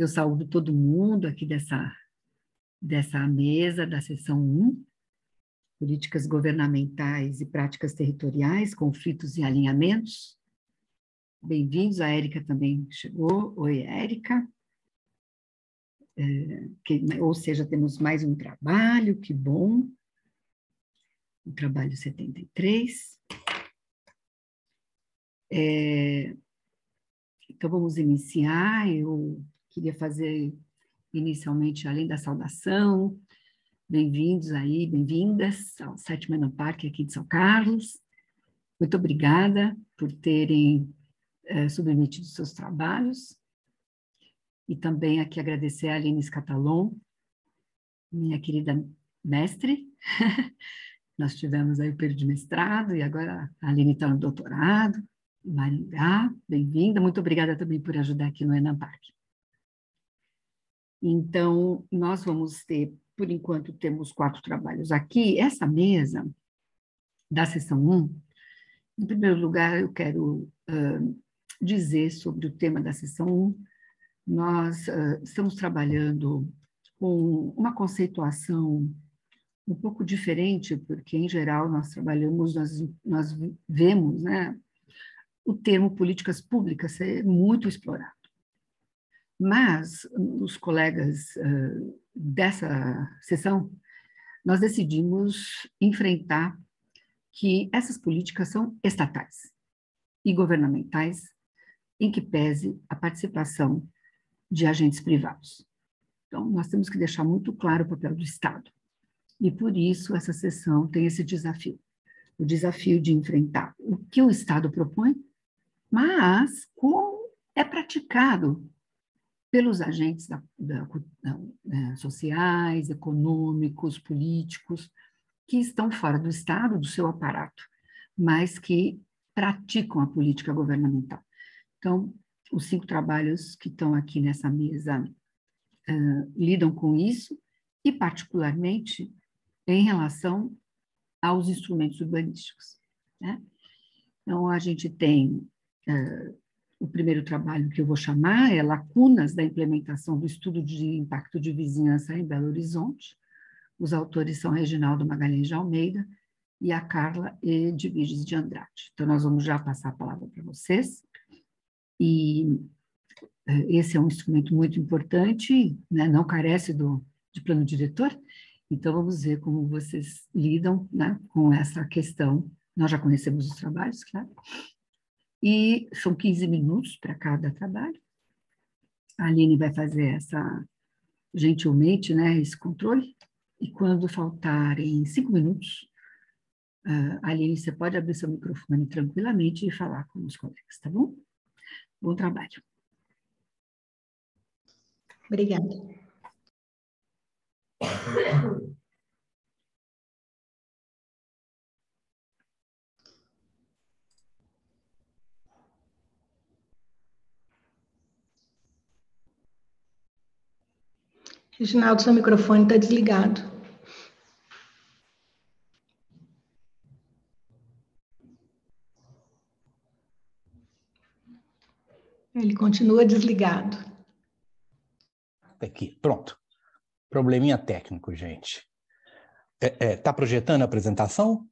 Eu saúdo todo mundo aqui dessa mesa da sessão 1, Políticas Governamentais e Práticas Territoriais, Conflitos e Alinhamentos. Bem-vindos, a Érica também chegou. Oi, Érica. Ou seja, temos mais um trabalho, que bom. O trabalho 73. Então, vamos iniciar. Eu queria fazer, inicialmente, além da saudação, bem-vindos aí, bem-vindas ao 7º Enoparque aqui de São Carlos. Muito obrigada por terem submetido seus trabalhos. E também aqui agradecer a Aline Scatalon, minha querida mestre. Nós tivemos aí o período de mestrado e agora a Aline está no doutorado, em Maringá. Bem-vinda. Muito obrigada também por ajudar aqui no Enaparque. Então, nós vamos ter, por enquanto, temos 4 trabalhos aqui. Essa mesa da sessão 1, em primeiro lugar, eu quero dizer sobre o tema da sessão 1. Nós estamos trabalhando com uma conceituação um pouco diferente, porque, em geral, nós vemos, né, o termo políticas públicas ser muito explorado. Mas, os colegas dessa sessão, nós decidimos enfrentar que essas políticas são estatais e governamentais, em que pese a participação de agentes privados. Então, nós temos que deixar muito claro o papel do Estado. E, por isso, essa sessão tem esse desafio. O desafio de enfrentar o que o Estado propõe, mas como é praticado pelos agentes sociais, econômicos, políticos, que estão fora do Estado, do seu aparato, mas que praticam a política governamental. Então, os 5 trabalhos que estão aqui nessa mesa lidam com isso, e particularmente em relação aos instrumentos urbanísticos, né? Então, a gente tem o primeiro trabalho que eu vou chamar é Lacunas da Implementação do Estudo de Impacto de Vizinhança em Belo Horizonte. Os autores são Reginaldo Magalhães de Almeida e a Carla Edviges de Andrade. Então, nós vamos já passar a palavra para vocês. E esse é um instrumento muito importante, né, não carece de plano diretor, então vamos ver como vocês lidam, né, com essa questão. Nós já conhecemos os trabalhos, claro, e são 15 minutos para cada trabalho. A Aline vai fazer gentilmente, né, esse controle, e quando faltarem 5 minutos, Aline, você pode abrir seu microfone tranquilamente e falar com os colegas, tá bom? Bom trabalho. Obrigada. Reginaldo, seu microfone está desligado. Ele continua desligado. Aqui, pronto. Probleminha técnico, gente. Tá projetando a apresentação?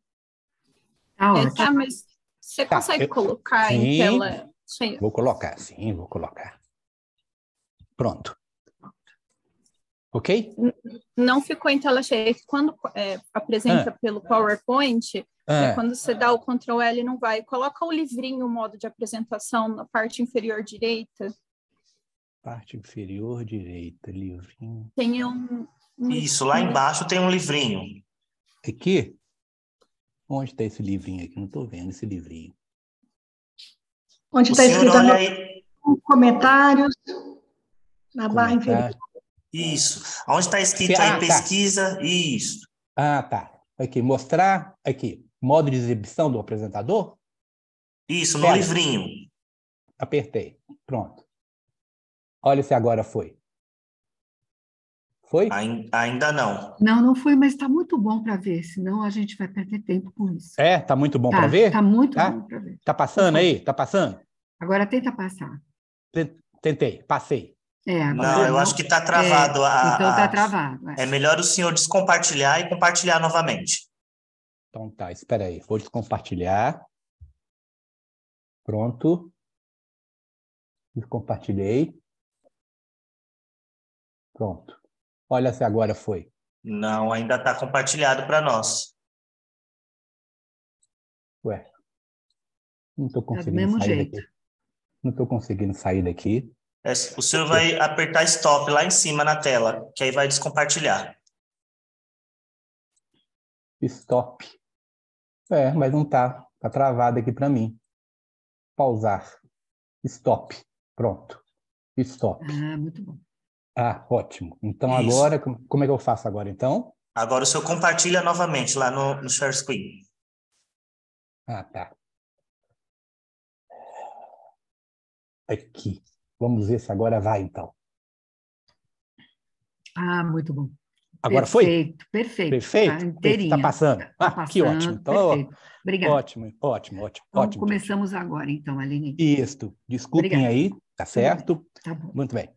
Tá, mas você consegue colocar em tela cheia? Vou colocar, sim, vou colocar. Pronto. Ok? Não ficou em tela cheia. Quando apresenta pelo PowerPoint, quando você dá o Ctrl L, não vai. Coloca o livrinho, o modo de apresentação, na parte inferior direita. Parte inferior direita, livrinho. Tem Isso, lá embaixo tem um livrinho. Aqui? Onde está esse livrinho aqui? Não estou vendo esse livrinho. Onde está escrito comentários, na barra inferior. Isso. Onde está escrito aí pesquisa, isso. Ah, tá. Aqui, mostrar, aqui, modo de exibição do apresentador? Isso, no livrinho. Apertei, pronto. Olha se agora foi. Foi? Ainda não. Não foi, mas está muito bom para ver, senão a gente vai perder tempo com isso. Tá muito bom para ver? Está muito bom para ver. Tá passando aí? Tá passando? Agora tenta passar. Tentei, passei. Não, eu acho que está travado. Então está travado. É melhor o senhor descompartilhar e compartilhar novamente. Então tá, espera aí. Vou descompartilhar. Pronto. Descompartilhei. Pronto. Olha se agora foi. Não, ainda está compartilhado para nós. Ué. Não estou conseguindo sair daqui. Não estou conseguindo sair daqui. O senhor vai apertar stop lá em cima na tela, que aí vai descompartilhar. Stop. Mas não está. Está travado aqui para mim. Pausar. Stop. Pronto. Stop. Muito bom. Ótimo. Então, agora, como é que eu faço agora, então? Agora o senhor compartilha novamente lá no share screen. Tá. Aqui. Vamos ver se agora vai, então. Muito bom. Agora perfeito, foi? Perfeito. Perfeito. Está passando. Que ótimo. Então, obrigada. Ótimo. Então, começamos agora, então, Aline. Isso. Desculpem aí, tá certo? Tá bom. Muito bem.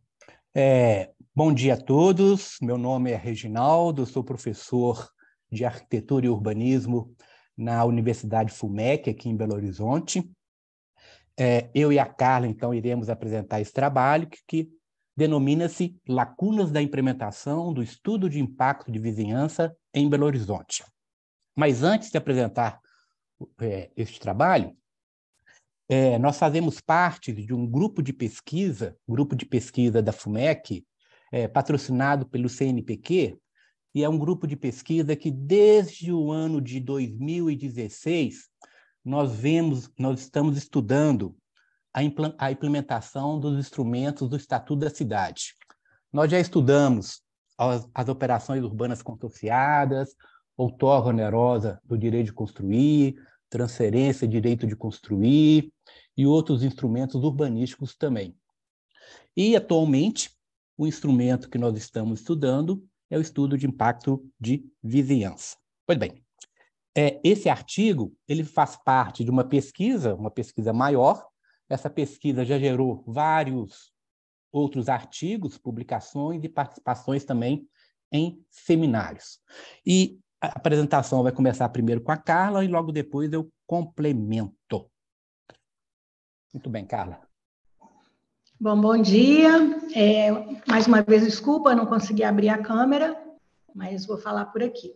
Bom dia a todos. Meu nome é Reginaldo, sou professor de Arquitetura e Urbanismo na Universidade FUMEC, aqui em Belo Horizonte. Eu e a Carla, então, iremos apresentar esse trabalho que denomina-se Lacunas da Implementação do Estudo de Impacto de Vizinhança em Belo Horizonte. Mas antes de apresentar este trabalho, nós fazemos parte de um grupo de pesquisa da FUMEC, patrocinado pelo CNPq, e é um grupo de pesquisa que, desde o ano de 2016, nós estamos estudando a implementação dos instrumentos do Estatuto da Cidade. Nós já estudamos as operações urbanas consorciadas, outorga onerosa do direito de construir, transferência de direito de construir e outros instrumentos urbanísticos também. E, atualmente, o instrumento que nós estamos estudando é o estudo de impacto de vizinhança. Pois bem, esse artigo ele faz parte de uma pesquisa maior. Essa pesquisa já gerou vários outros artigos, publicações e participações também em seminários. E a apresentação vai começar primeiro com a Carla e logo depois eu complemento. Muito bem, Carla. Bom dia. Mais uma vez, desculpa, não consegui abrir a câmera, mas vou falar por aqui.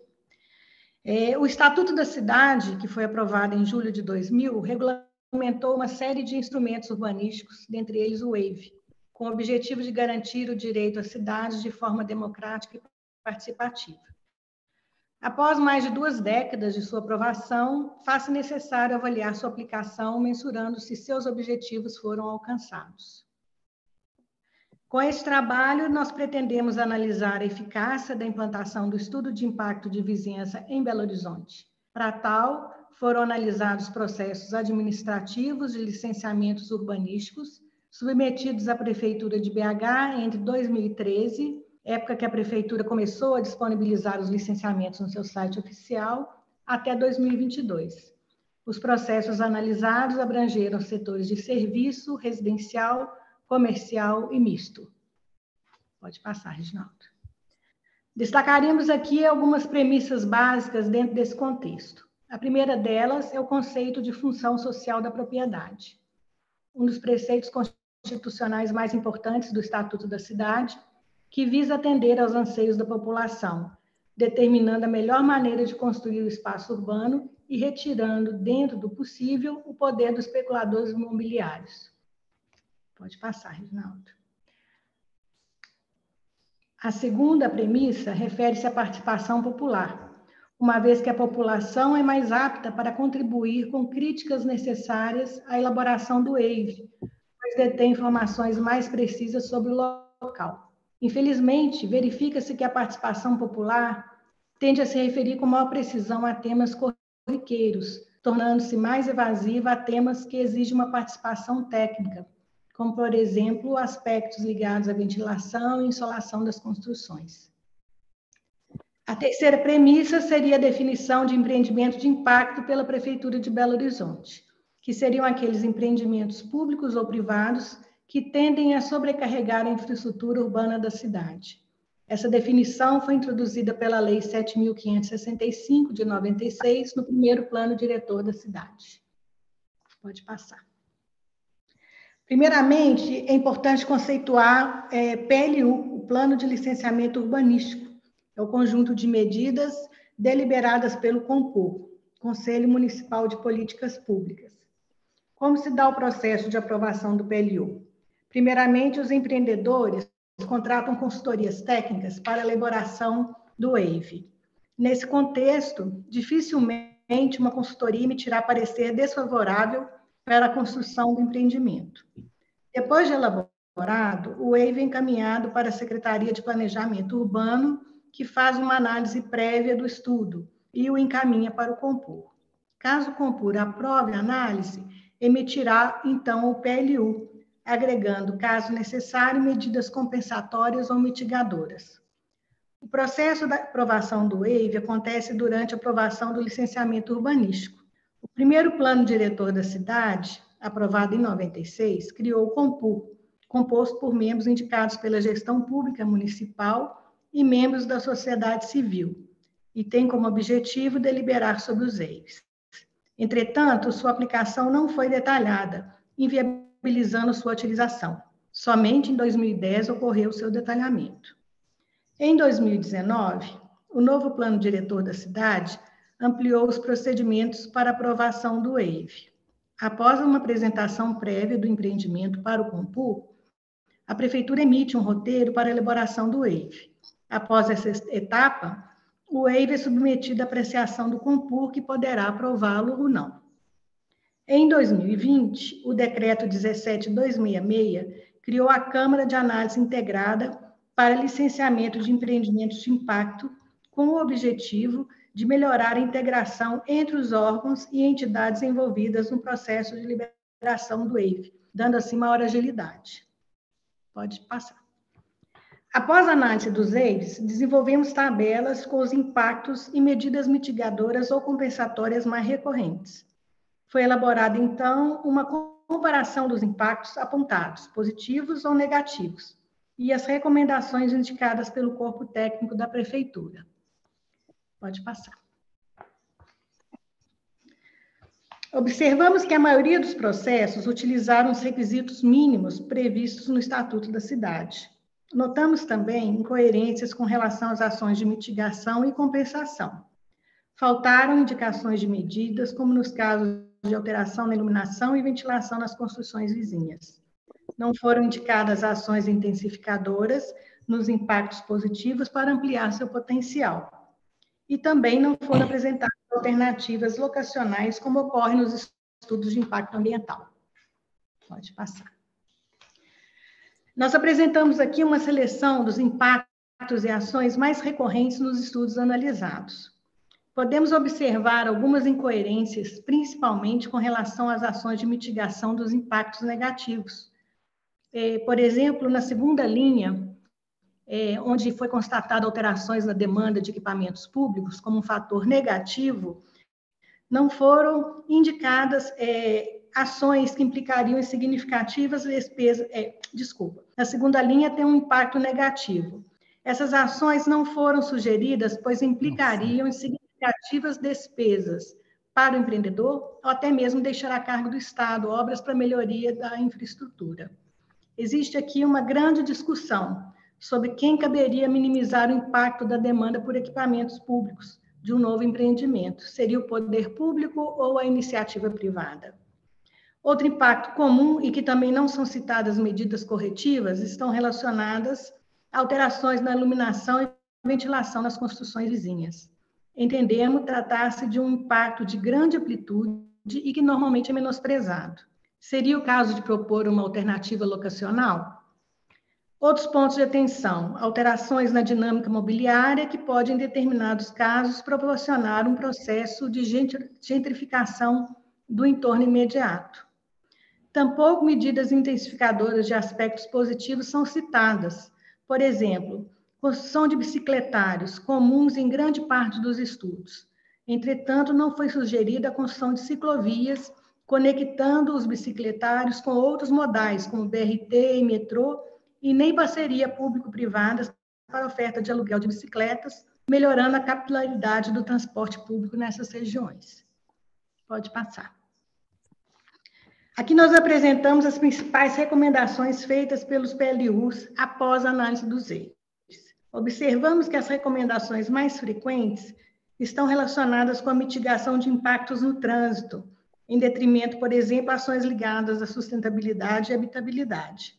O Estatuto da Cidade, que foi aprovado em julho de 2000, regulamentou uma série de instrumentos urbanísticos, dentre eles o WAVE, com o objetivo de garantir o direito às cidades de forma democrática e participativa. Após mais de 2 décadas de sua aprovação, faz-se necessário avaliar sua aplicação, mensurando se seus objetivos foram alcançados. Com este trabalho, nós pretendemos analisar a eficácia da implantação do estudo de impacto de vizinhança em Belo Horizonte. Para tal, foram analisados processos administrativos de licenciamentos urbanísticos submetidos à Prefeitura de BH entre 2013, época que a Prefeitura começou a disponibilizar os licenciamentos no seu site oficial, até 2022. Os processos analisados abrangeram setores de serviço, residencial, comercial e misto. Pode passar, Reginaldo. Destacaríamos aqui algumas premissas básicas dentro desse contexto. A primeira delas é o conceito de função social da propriedade. Um dos preceitos constitucionais mais importantes do Estatuto da Cidade, que visa atender aos anseios da população, determinando a melhor maneira de construir o espaço urbano e retirando, dentro do possível, o poder dos especuladores imobiliários. Pode passar, Reginaldo. A segunda premissa refere-se à participação popular, uma vez que a população é mais apta para contribuir com críticas necessárias à elaboração do EIV, pois detém informações mais precisas sobre o local. Infelizmente, verifica-se que a participação popular tende a se referir com maior precisão a temas corriqueiros, tornando-se mais evasiva a temas que exigem uma participação técnica, como, por exemplo, aspectos ligados à ventilação e insolação das construções. A terceira premissa seria a definição de empreendimento de impacto pela Prefeitura de Belo Horizonte, que seriam aqueles empreendimentos públicos ou privados que tendem a sobrecarregar a infraestrutura urbana da cidade. Essa definição foi introduzida pela Lei 7.565, de 96, no primeiro plano diretor da cidade. Pode passar. Primeiramente, é importante conceituar PLU, o Plano de Licenciamento Urbanístico. É o conjunto de medidas deliberadas pelo CONPUR, Conselho Municipal de Políticas Públicas. Como se dá o processo de aprovação do PLU? Primeiramente, os empreendedores contratam consultorias técnicas para a elaboração do WAVE. Nesse contexto, dificilmente uma consultoria emitirá parecer desfavorável para a construção do empreendimento. Depois de elaborado, o WAVE é encaminhado para a Secretaria de Planejamento Urbano, que faz uma análise prévia do estudo e o encaminha para o CONPUR. Caso o CONPUR aprove a análise, emitirá, então, o PLU, agregando, caso necessário, medidas compensatórias ou mitigadoras. O processo da aprovação do WAVE acontece durante a aprovação do licenciamento urbanístico. O primeiro plano diretor da cidade, aprovado em 96, criou o CONPUR, composto por membros indicados pela gestão pública municipal e membros da sociedade civil, e tem como objetivo deliberar sobre os EIVs. Entretanto, sua aplicação não foi detalhada, inviabilizando sua utilização. Somente em 2010 ocorreu seu detalhamento. Em 2019, o novo plano diretor da cidade ampliou os procedimentos para aprovação do WAVE. Após uma apresentação prévia do empreendimento para o CONPUR, a Prefeitura emite um roteiro para a elaboração do WAVE. Após essa etapa, o WAVE é submetido à apreciação do CONPUR, que poderá aprová-lo ou não. Em 2020, o Decreto 17.266 criou a Câmara de Análise Integrada para licenciamento de empreendimentos de impacto, com o objetivo de melhorar a integração entre os órgãos e entidades envolvidas no processo de liberação do WAVE, dando assim maior agilidade. Pode passar. Após a análise dos WAVEs, desenvolvemos tabelas com os impactos e medidas mitigadoras ou compensatórias mais recorrentes. Foi elaborada, então, uma comparação dos impactos apontados, positivos ou negativos, e as recomendações indicadas pelo corpo técnico da Prefeitura. Pode passar. Observamos que a maioria dos processos utilizaram os requisitos mínimos previstos no Estatuto da Cidade. Notamos também incoerências com relação às ações de mitigação e compensação. Faltaram indicações de medidas, como nos casos de alteração na iluminação e ventilação nas construções vizinhas. Não foram indicadas ações intensificadoras nos impactos positivos para ampliar seu potencial. E também não foram apresentadas alternativas locacionais, como ocorre nos estudos de impacto ambiental. Pode passar. Nós apresentamos aqui uma seleção dos impactos e ações mais recorrentes nos estudos analisados. Podemos observar algumas incoerências, principalmente com relação às ações de mitigação dos impactos negativos. Por exemplo, na segunda linha, onde foi constatada alterações na demanda de equipamentos públicos como um fator negativo, não foram indicadas ações que implicariam em significativas despesas. Na segunda linha tem um impacto negativo. Essas ações não foram sugeridas, pois implicariam em significativas despesas para o empreendedor, ou até mesmo deixar a cargo do Estado obras para melhoria da infraestrutura. Existe aqui uma grande discussão sobre quem caberia minimizar o impacto da demanda por equipamentos públicos de um novo empreendimento. Seria o poder público ou a iniciativa privada? Outro impacto comum, e que também não são citadas medidas corretivas, estão relacionadas a alterações na iluminação e ventilação nas construções vizinhas. Entendemos tratar-se de um impacto de grande amplitude e que normalmente é menosprezado. Seria o caso de propor uma alternativa locacional? Outros pontos de atenção: alterações na dinâmica mobiliária que podem, em determinados casos, proporcionar um processo de gentrificação do entorno imediato. Tampouco medidas intensificadoras de aspectos positivos são citadas. Por exemplo, construção de bicicletários, comuns em grande parte dos estudos. Entretanto, não foi sugerida a construção de ciclovias conectando os bicicletários com outros modais, como BRT e metrô, e nem parceria público-privada para oferta de aluguel de bicicletas, melhorando a capilaridade do transporte público nessas regiões. Pode passar. Aqui nós apresentamos as principais recomendações feitas pelos PLUs após a análise dos EIVs. Observamos que as recomendações mais frequentes estão relacionadas com a mitigação de impactos no trânsito, em detrimento, por exemplo, ações ligadas à sustentabilidade e habitabilidade.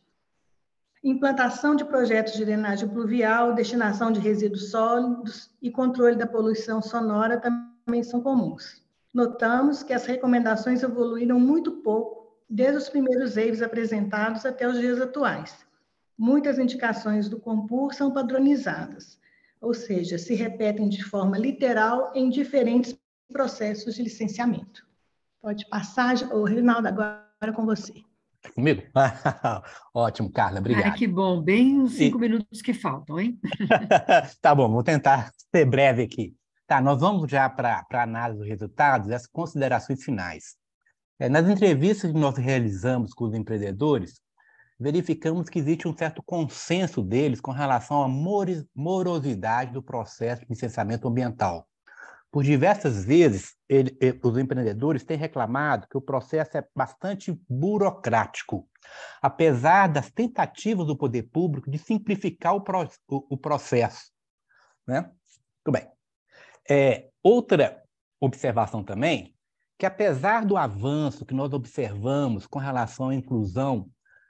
Implantação de projetos de drenagem pluvial, destinação de resíduos sólidos e controle da poluição sonora também são comuns. Notamos que as recomendações evoluíram muito pouco desde os primeiros EIVs apresentados até os dias atuais. Muitas indicações do Compur são padronizadas, ou seja, se repetem de forma literal em diferentes processos de licenciamento. Pode passar, ô, Reinaldo, agora com você. Comigo? Ótimo, Carla, obrigado. Ai, que bom, bem os 5 minutos que faltam, hein? Tá bom, vou tentar ser breve aqui. Tá, nós vamos já para a análise dos resultados e as considerações finais. Nas entrevistas que nós realizamos com os empreendedores, verificamos que existe um certo consenso deles com relação à morosidade do processo de licenciamento ambiental. Por diversas vezes, os empreendedores têm reclamado que o processo é bastante burocrático, apesar das tentativas do poder público de simplificar o processo. Né? Muito bem. Outra observação também, que apesar do avanço que nós observamos com relação à inclusão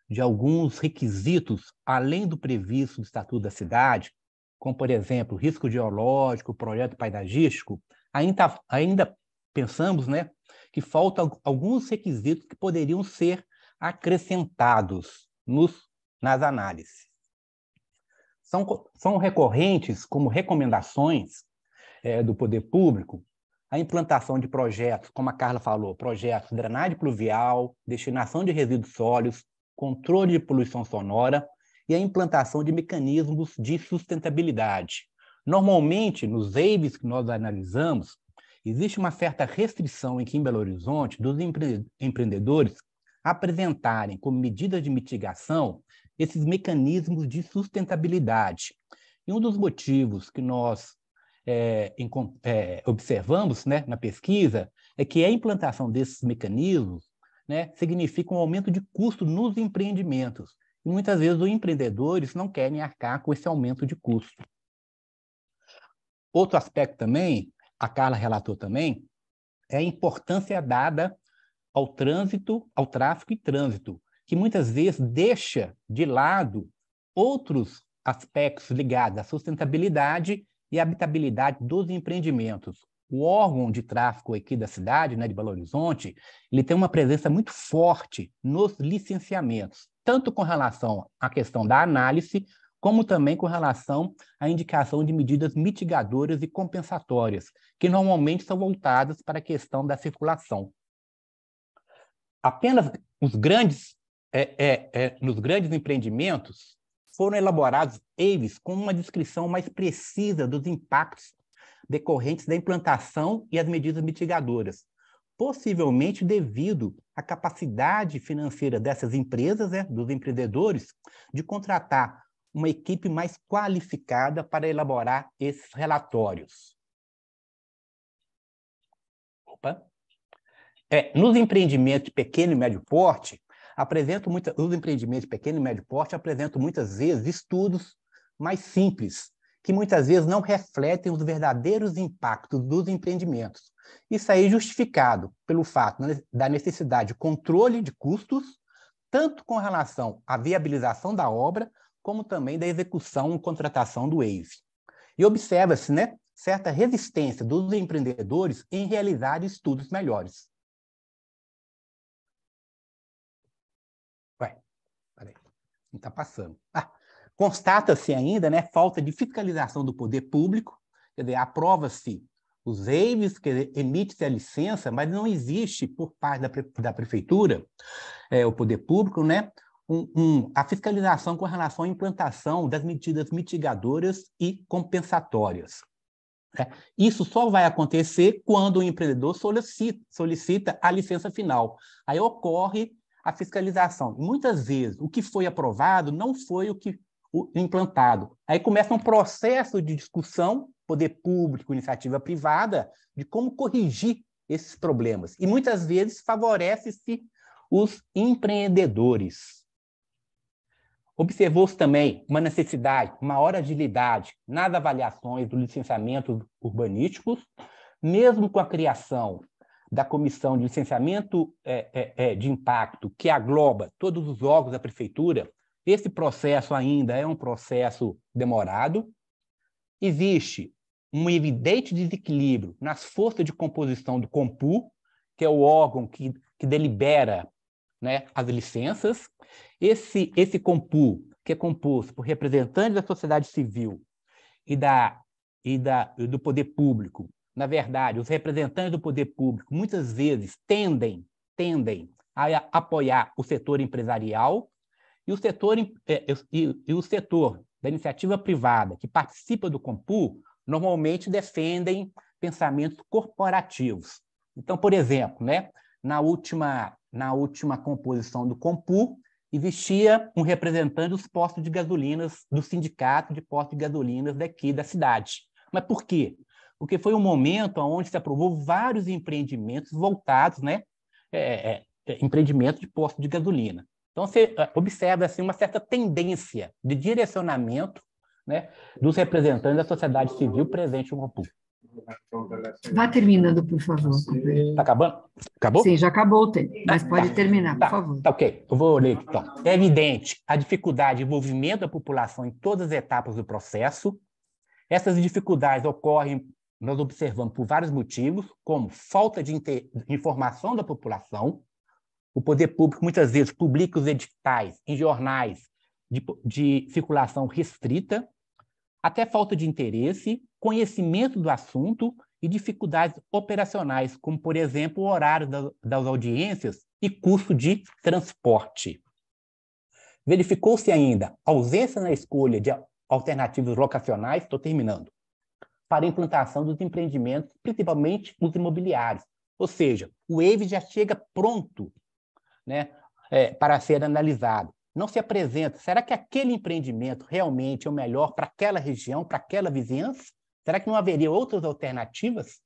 de alguns requisitos, além do previsto no Estatuto da Cidade, como, por exemplo, risco geológico, projeto paisagístico, ainda pensamos, né, que faltam alguns requisitos que poderiam ser acrescentados nas análises. São recorrentes como recomendações do poder público a implantação de projetos, como a Carla falou, projetos de drenagem pluvial, destinação de resíduos sólidos, controle de poluição sonora e a implantação de mecanismos de sustentabilidade. Normalmente, nos EIVs que nós analisamos, existe uma certa restrição aqui em Belo Horizonte dos empreendedores apresentarem como medida de mitigação esses mecanismos de sustentabilidade. E um dos motivos que nós observamos, né, na pesquisa é que a implantação desses mecanismos, né, significa um aumento de custo nos empreendimentos. E muitas vezes os empreendedores não querem arcar com esse aumento de custo. Outro aspecto também, a Carla relatou também, é a importância dada ao trânsito, ao tráfego e trânsito, que muitas vezes deixa de lado outros aspectos ligados à sustentabilidade e habitabilidade dos empreendimentos. O órgão de tráfego aqui da cidade, né, de Belo Horizonte, ele tem uma presença muito forte nos licenciamentos, tanto com relação à questão da análise, como também com relação à indicação de medidas mitigadoras e compensatórias, que normalmente são voltadas para a questão da circulação. Apenas nos grandes empreendimentos foram elaborados EIVs com uma descrição mais precisa dos impactos decorrentes da implantação e as medidas mitigadoras, possivelmente devido à capacidade financeira dessas empresas, dos empreendedores, de contratar uma equipe mais qualificada para elaborar esses relatórios. Nos empreendimentos de pequeno e médio porte, os empreendimentos de pequeno e médio porte apresentam muitas vezes estudos mais simples, que muitas vezes não refletem os verdadeiros impactos dos empreendimentos. Isso aí é justificado pelo fato da necessidade de controle de custos, tanto com relação à viabilização da obra, como também da execução e contratação do EIV. E observa-se, né, certa resistência dos empreendedores em realizar estudos melhores. Peraí, não está passando. Constata-se ainda, né, falta de fiscalização do poder público, quer dizer, aprova-se os EIVs, que emite-se a licença, mas não existe por parte da prefeitura, o poder público, né, a fiscalização com relação à implantação das medidas mitigadoras e compensatórias. Isso só vai acontecer quando o empreendedor solicita a licença final. Aí ocorre a fiscalização. Muitas vezes, o que foi aprovado não foi o implantado. Aí começa um processo de discussão, poder público, iniciativa privada, de como corrigir esses problemas. E muitas vezes favorece-se os empreendedores. Observou-se também uma necessidade, maior agilidade nas avaliações dos licenciamentos urbanísticos, mesmo com a criação da Comissão de Licenciamento de Impacto, que agloba todos os órgãos da Prefeitura. Esse processo ainda é um processo demorado. Existe um evidente desequilíbrio nas forças de composição do COMPU, que é o órgão que delibera, né, as licenças. Esse COMPU, que é composto por representantes da sociedade civil e do poder público, na verdade, os representantes do poder público muitas vezes tendem a apoiar o setor empresarial, e o setor da iniciativa privada que participa do COMPU normalmente defendem pensamentos corporativos. Então, por exemplo, né, na última composição do COMPU, existia um representante dos postos de gasolinas, do sindicato de postos de gasolinas daqui da cidade. Mas por quê? Porque foi um momento onde se aprovou vários empreendimentos voltados, né, empreendimentos de postos de gasolina. Então, você observa assim, uma certa tendência de direcionamento, né, dos representantes da sociedade civil presente no COMPU. Vá terminando, por favor. Está acabando? Acabou? Sim, já acabou o tempo, mas pode terminar, por favor. Tá, ok. Eu vou ler, então. É evidente a dificuldade de envolvimento da população em todas as etapas do processo. Essas dificuldades ocorrem, nós observamos, por vários motivos, como falta de informação da população. O poder público, muitas vezes, publica os editais em jornais de circulação restrita, até falta de interesse, conhecimento do assunto e dificuldades operacionais, como, por exemplo, o horário das audiências e custo de transporte. Verificou-se ainda ausência na escolha de alternativas locacionais, estou terminando, para a implantação dos empreendimentos, principalmente os imobiliários. Ou seja, o waiver já chega pronto, né, para ser analisado. Não se apresenta. Será que aquele empreendimento realmente é o melhor para aquela região, para aquela vizinhança? Será que não haveria outras alternativas?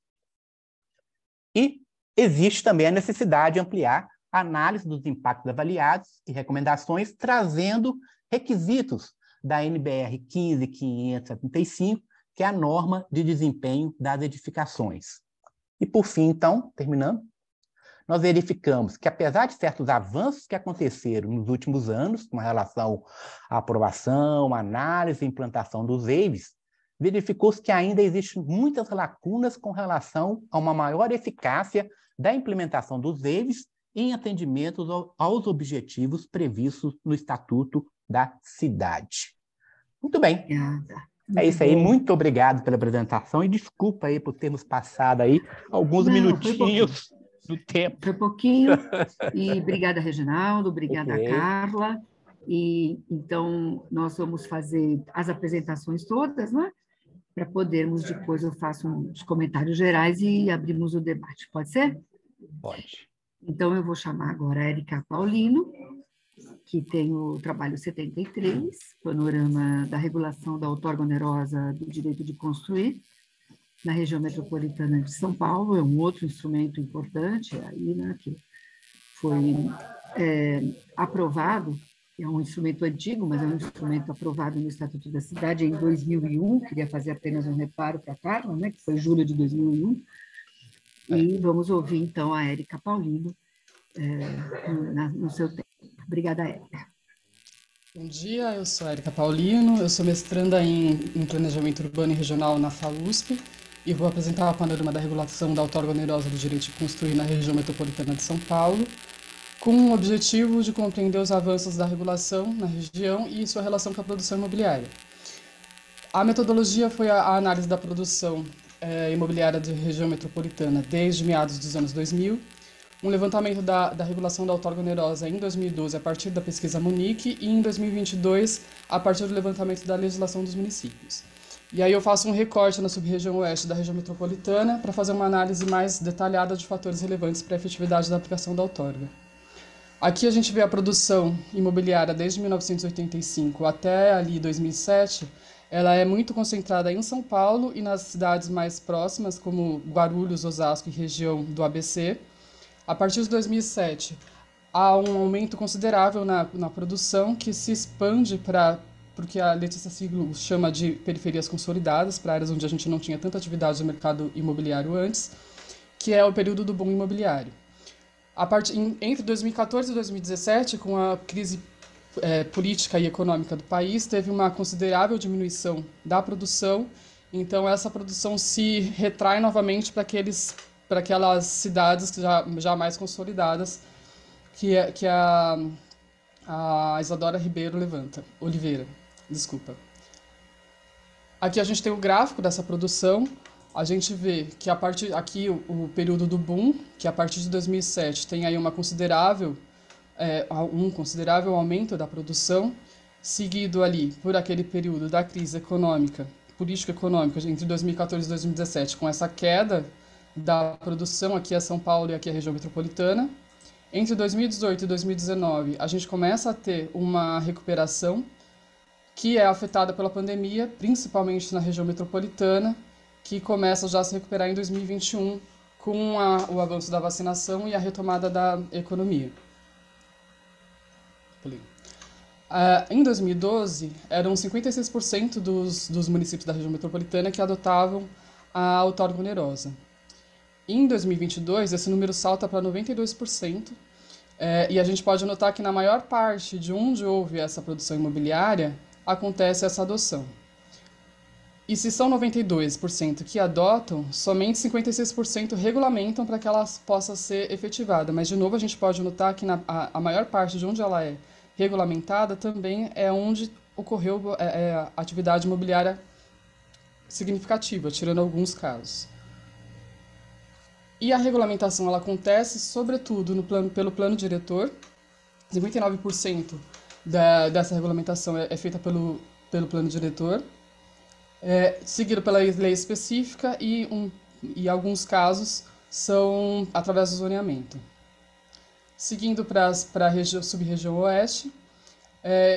E existe também a necessidade de ampliar a análise dos impactos avaliados e recomendações, trazendo requisitos da NBR 15.575, que é a norma de desempenho das edificações. E, por fim, então, terminando, nós verificamos que, apesar de certos avanços que aconteceram nos últimos anos, com relação à aprovação, análise e implantação dos waivers, verificou-se que ainda existem muitas lacunas com relação a uma maior eficácia da implementação dos waivers em atendimento aos objetivos previstos no Estatuto da Cidade. Muito bem. É isso aí. Muito obrigado pela apresentação e desculpa aí por termos passado aí alguns minutinhos do tempo. Foi pouquinho. E obrigada, Reginaldo, obrigada, Carla. E então nós vamos fazer as apresentações todas, né? Para podermos depois eu faço uns comentários gerais e abrimos o debate. Pode ser? Pode. Então eu vou chamar agora a Érica Paulino, que tem o trabalho 73, Panorama da Regulação da Outorga Onerosa do Direito de Construir, na região metropolitana de São Paulo. É um outro instrumento importante aí, né, que foi aprovado, é um instrumento antigo, mas é um instrumento aprovado no Estatuto da Cidade em 2001, queria fazer apenas um reparo para a Carla, né, que foi julho de 2001, e vamos ouvir, então, a Érica Paulino no seu tempo. Obrigada, Érica. Bom dia, eu sou a Érica Paulino, eu sou mestranda em Planejamento Urbano e Regional na FAUSP e vou apresentar o panorama da regulação da outorga onerosa do direito de construir na região metropolitana de São Paulo, com o objetivo de compreender os avanços da regulação na região e sua relação com a produção imobiliária. A metodologia foi a análise da produção imobiliária da região metropolitana desde meados dos anos 2000, um levantamento da regulação da outorga onerosa em 2012 a partir da pesquisa Munique e em 2022 a partir do levantamento da legislação dos municípios. E aí eu faço um recorte na sub-região oeste da região metropolitana para fazer uma análise mais detalhada de fatores relevantes para a efetividade da aplicação da outorga. Aqui a gente vê a produção imobiliária desde 1985 até ali 2007, ela é muito concentrada em São Paulo e nas cidades mais próximas, como Guarulhos, Osasco e região do ABC. A partir de 2007, há um aumento considerável na produção que se expande para porque a Letícia Siglo chama de periferias consolidadas, para áreas onde a gente não tinha tanta atividade no mercado imobiliário antes, que é o período do boom imobiliário. Entre 2014 e 2017, com a crise política e econômica do país, teve uma considerável diminuição da produção, então essa produção se retrai novamente para aquelas cidades já mais consolidadas, que a Isadora Oliveira. Desculpa. Aqui a gente tem o gráfico dessa produção. A gente vê que aqui o período do boom, que a partir de 2007 tem aí um considerável aumento da produção, seguido ali por aquele período da crise político-econômica, entre 2014 e 2017, com essa queda da produção, aqui é São Paulo e aqui é a região metropolitana. Entre 2018 e 2019, a gente começa a ter uma recuperação que é afetada pela pandemia, principalmente na região metropolitana, que começa já a se recuperar em 2021 com o avanço da vacinação e a retomada da economia. Em 2012, eram 56% dos municípios da região metropolitana que adotavam a outorga onerosa. Em 2022, esse número salta para 92%, e a gente pode notar que na maior parte de onde houve essa produção imobiliária, acontece essa adoção. E se são 92% que adotam, somente 56% regulamentam para que ela possa ser efetivada. Mas, de novo, a gente pode notar que a maior parte de onde ela é regulamentada também é onde ocorreu atividade imobiliária significativa, tirando alguns casos. E a regulamentação ela acontece, sobretudo, pelo plano diretor. 59% dessa regulamentação é feita pelo plano diretor, seguido pela lei específica e alguns casos são através do zoneamento. Seguindo para a sub-região oeste,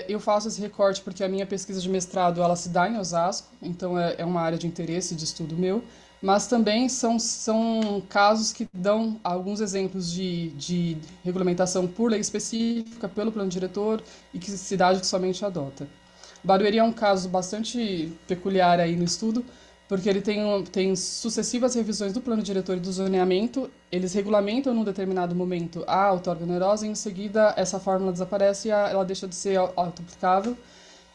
eu faço esse recorte porque a minha pesquisa de mestrado ela se dá em Osasco, então é uma área de interesse de estudo meu, mas também são casos que dão alguns exemplos de regulamentação por lei específica, pelo plano diretor e que cidade que somente adota. Barueri é um caso bastante peculiar aí no estudo, porque ele tem sucessivas revisões do plano diretor e do zoneamento, eles regulamentam num determinado momento a outorga onerosa e em seguida essa fórmula desaparece e ela deixa de ser auto-aplicável,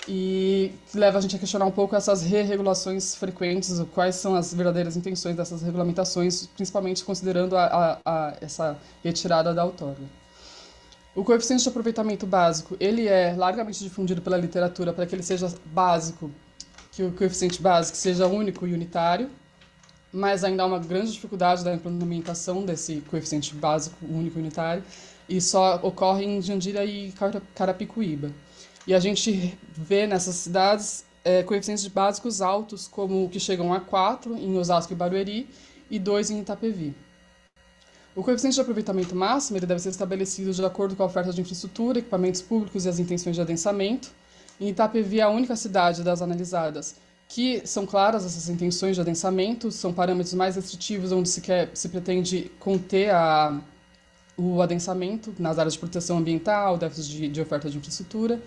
e leva a gente a questionar um pouco essas re-regulações frequentes, quais são as verdadeiras intenções dessas regulamentações, principalmente considerando essa retirada da outorga. O coeficiente de aproveitamento básico, ele é largamente difundido pela literatura para que ele seja básico, que o coeficiente básico seja único e unitário, mas ainda há uma grande dificuldade da implementação desse coeficiente básico único e unitário, e só ocorre em Jandira e Carapicuíba. E a gente vê nessas cidades coeficientes básicos altos, como que chegam a 4 em Osasco e Barueri e 2 em Itapevi. O coeficiente de aproveitamento máximo ele deve ser estabelecido de acordo com a oferta de infraestrutura, equipamentos públicos e as intenções de adensamento. Em Itapevi, a única cidade das analisadas que são claras essas intenções de adensamento, são parâmetros mais restritivos onde se pretende conter o adensamento nas áreas de proteção ambiental, déficit de oferta de infraestrutura.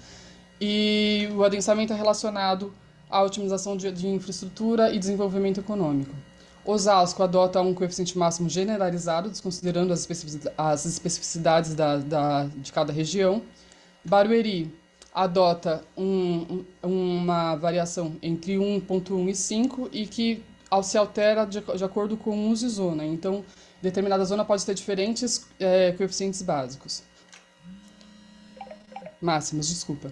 E o adensamento é relacionado à otimização de infraestrutura e desenvolvimento econômico. Osasco adota um coeficiente máximo generalizado, desconsiderando as especificidades de cada região. Barueri adota uma variação entre 1,1 e 5 e que se altera de acordo com uso e zona. Então, determinada zona pode ter diferentes coeficientes básicos. Máximos, desculpa.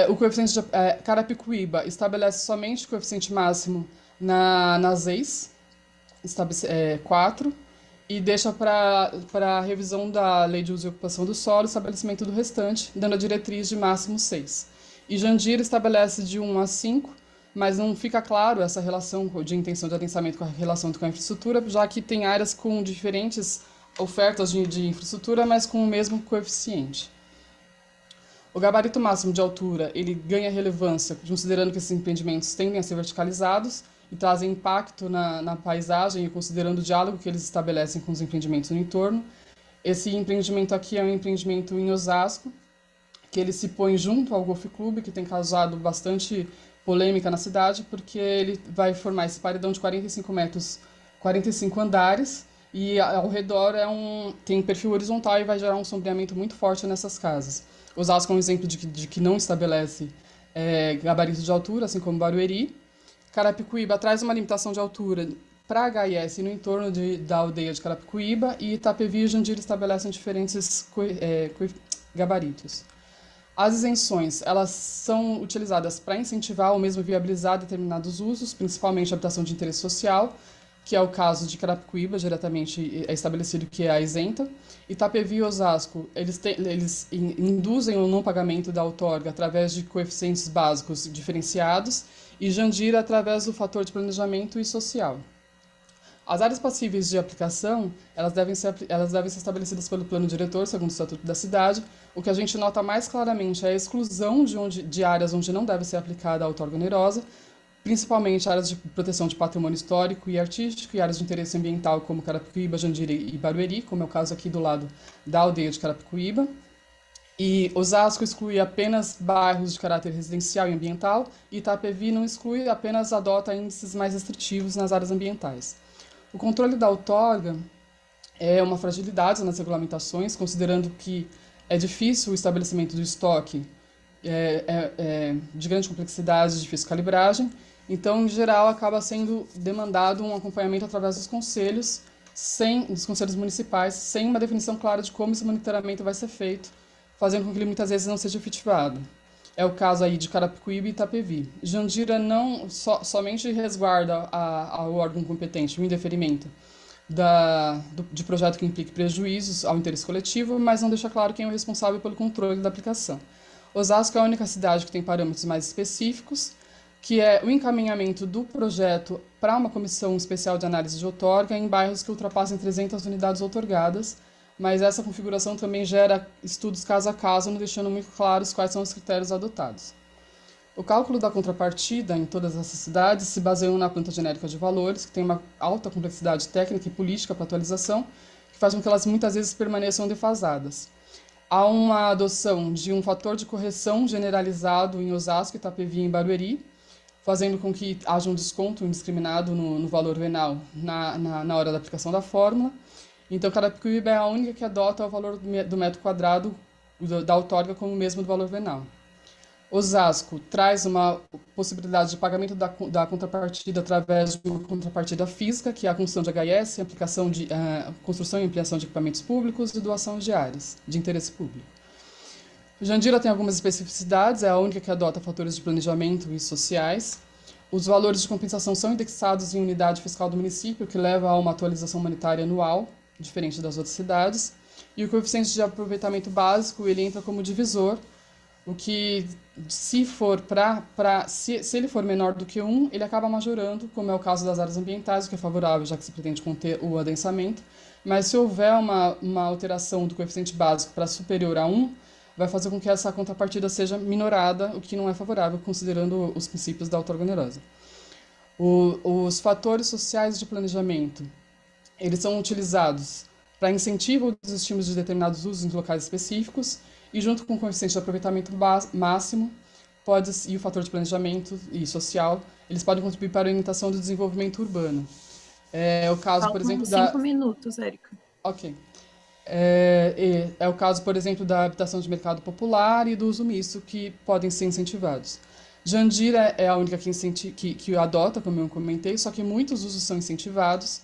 O coeficiente de Carapicuíba estabelece somente o coeficiente máximo nas EIs, 4, e deixa para a revisão da Lei de Uso e Ocupação do Solo o estabelecimento do restante, dando a diretriz de máximo 6. E Jandira estabelece de 1 a 5, mas não fica claro essa relação de intenção de adensamento com a relação com a infraestrutura, já que tem áreas com diferentes ofertas de infraestrutura, mas com o mesmo coeficiente. O gabarito máximo de altura ele ganha relevância, considerando que esses empreendimentos tendem a ser verticalizados e trazem impacto na paisagem e considerando o diálogo que eles estabelecem com os empreendimentos no entorno. Esse empreendimento aqui é um empreendimento em Osasco, que ele se põe junto ao Golf Club, que tem causado bastante polêmica na cidade, porque ele vai formar esse paredão de 45 metros, 45 andares, e ao redor tem perfil horizontal e vai gerar um sombreamento muito forte nessas casas. Osasco é um exemplo de que não estabelece gabarito de altura, assim como Barueri. Carapicuíba traz uma limitação de altura para HIS no entorno da aldeia de Carapicuíba, e Itapevi e Jandira estabelecem diferentes gabaritos. As isenções, elas são utilizadas para incentivar ou mesmo viabilizar determinados usos, principalmente a habitação de interesse social, que é o caso de Carapicuíba, diretamente é estabelecido que é a isenta. Itapevi e Osasco, eles induzem o não pagamento da outorga através de coeficientes básicos diferenciados, e Jandira através do fator de planejamento e social. As áreas passíveis de aplicação, elas devem ser estabelecidas pelo plano diretor, segundo o Estatuto da Cidade. O que a gente nota mais claramente é a exclusão de áreas onde não deve ser aplicada a outorga onerosa, principalmente áreas de proteção de patrimônio histórico e artístico e áreas de interesse ambiental como Carapicuíba, Jandira e Barueri, como é o caso aqui do lado da aldeia de Carapicuíba. E Osasco exclui apenas bairros de caráter residencial e ambiental, e Itapevi não exclui, apenas adota índices mais restritivos nas áreas ambientais. O controle da outorga é uma fragilidade nas regulamentações, considerando que é difícil o estabelecimento do estoque de grande complexidade, de difícil calibragem. Então, em geral, acaba sendo demandado um acompanhamento através dos conselhos municipais, sem uma definição clara de como esse monitoramento vai ser feito, fazendo com que ele muitas vezes não seja efetivado. É o caso aí de Carapicuíba e Itapevi. Jandira não somente resguarda ao órgão competente o indeferimento de projeto que implique prejuízos ao interesse coletivo, mas não deixa claro quem é o responsável pelo controle da aplicação. Osasco é a única cidade que tem parâmetros mais específicos, que é o encaminhamento do projeto para uma comissão especial de análise de outorga em bairros que ultrapassem 300 unidades outorgadas, mas essa configuração também gera estudos caso a caso, não deixando muito claros quais são os critérios adotados. O cálculo da contrapartida em todas essas cidades se baseia na planta genérica de valores, que tem uma alta complexidade técnica e política para atualização, que faz com que elas muitas vezes permaneçam defasadas. Há uma adoção de um fator de correção generalizado em Osasco, Itapevi e em Barueri, fazendo com que haja um desconto indiscriminado no valor venal na hora da aplicação da fórmula. Então, Carapicuíba é a única que adota o valor do metro quadrado da outorga como o mesmo do valor venal. Osasco traz uma possibilidade de pagamento da contrapartida através de uma contrapartida física, que é a construção de HIS, construção e ampliação de equipamentos públicos e doação de áreas de interesse público. Jandira tem algumas especificidades, é a única que adota fatores de planejamento e sociais. Os valores de compensação são indexados em unidade fiscal do município, que leva a uma atualização monetária anual, diferente das outras cidades. E o coeficiente de aproveitamento básico, ele entra como divisor, o que, se ele for menor do que 1, ele acaba majorando, como é o caso das áreas ambientais, o que é favorável, já que se pretende conter o adensamento. Mas se houver uma alteração do coeficiente básico para superior a 1, vai fazer com que essa contrapartida seja minorada, o que não é favorável, considerando os princípios da outorga onerosa. Os fatores sociais de planejamento, eles são utilizados para incentivo dos estímulos de determinados usos em locais específicos, e junto com o coeficiente de aproveitamento máximo e o fator de planejamento e social, eles podem contribuir para a orientação do desenvolvimento urbano. É o caso, por exemplo, 5 minutos, Érica. Ok. É o caso, por exemplo, da habitação de mercado popular e do uso misto, que podem ser incentivados. Jandira é a única que adota, como eu comentei, só que muitos usos são incentivados,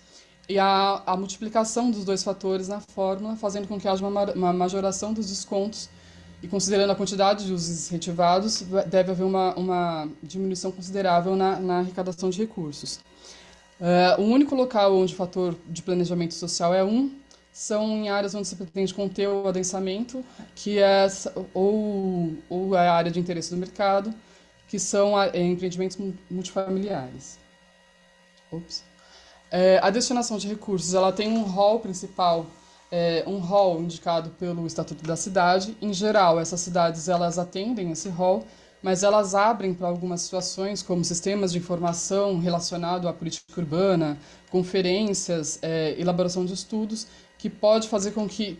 e a multiplicação dos dois fatores na fórmula, fazendo com que haja uma majoração dos descontos, e considerando a quantidade de usos incentivados, deve haver uma diminuição considerável na arrecadação de recursos. O único local onde o fator de planejamento social é 1 são em áreas onde se pretende conter o adensamento, que é ou a área de interesse do mercado, que são empreendimentos multifamiliares. A destinação de recursos, ela tem um rol principal, um rol indicado pelo Estatuto da Cidade. Em geral, essas cidades elas atendem esse rol, mas elas abrem para algumas situações, como sistemas de informação relacionado à política urbana, conferências, elaboração de estudos, que pode fazer com que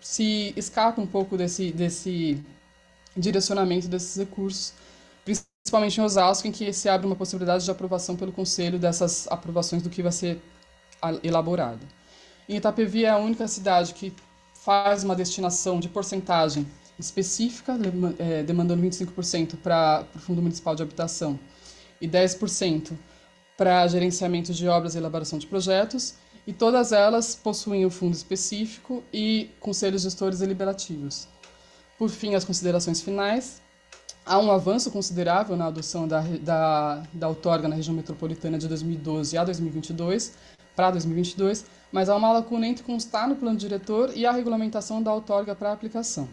se escape um pouco desse direcionamento desses recursos, principalmente em Osasco, em que se abre uma possibilidade de aprovação pelo Conselho dessas aprovações do que vai ser elaborado. Em Itapevi é a única cidade que faz uma destinação de porcentagem específica, demandando 25% para o Fundo Municipal de Habitação e 10% para gerenciamento de obras e elaboração de projetos, e todas elas possuem o fundo específico e conselhos gestores deliberativos. Por fim, as considerações finais. Há um avanço considerável na adoção da outorga na região metropolitana de 2012 a 2022, para 2022, mas há uma lacuna entre constar no plano diretor e a regulamentação da outorga para aplicação.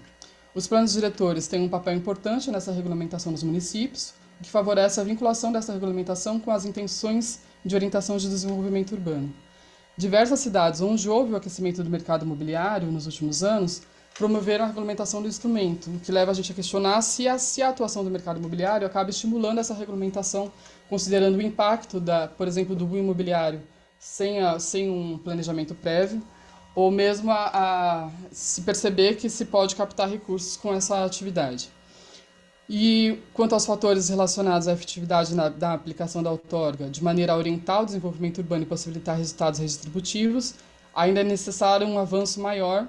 Os planos diretores têm um papel importante nessa regulamentação dos municípios, o que favorece a vinculação dessa regulamentação com as intenções de orientação de desenvolvimento urbano. Diversas cidades onde houve o aquecimento do mercado imobiliário nos últimos anos promoveram a regulamentação do instrumento, o que leva a gente a questionar se a atuação do mercado imobiliário acaba estimulando essa regulamentação, considerando o impacto, por exemplo, do boom imobiliário sem um planejamento prévio, ou mesmo a se perceber que se pode captar recursos com essa atividade. E quanto aos fatores relacionados à efetividade da aplicação da outorga, de maneira a orientar o desenvolvimento urbano e possibilitar resultados redistributivos, ainda é necessário um avanço maior.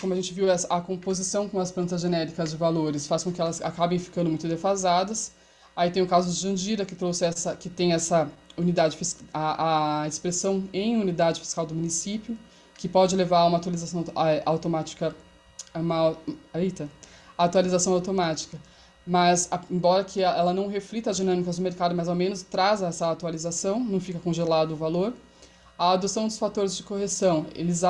Como a gente viu, a composição com as plantas genéricas de valores faz com que elas acabem ficando muito defasadas. Aí tem o caso de Jandira, que tem essa unidade, a expressão em unidade fiscal do município, que pode levar a uma atualização automática, atualização automática, mas embora que ela não reflita as dinâmicas do mercado, mas ao menos traz essa atualização, não fica congelado o valor. A adoção dos fatores de correção, eles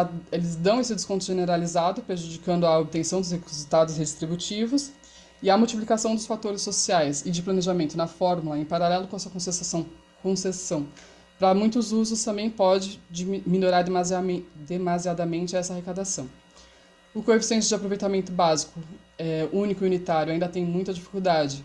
dão esse desconto generalizado, prejudicando a obtenção dos resultados redistributivos, e a multiplicação dos fatores sociais e de planejamento na fórmula, em paralelo com a sua concessão para muitos usos, também pode minorar demasiadamente essa arrecadação. O coeficiente de aproveitamento básico único e unitário ainda tem muita dificuldade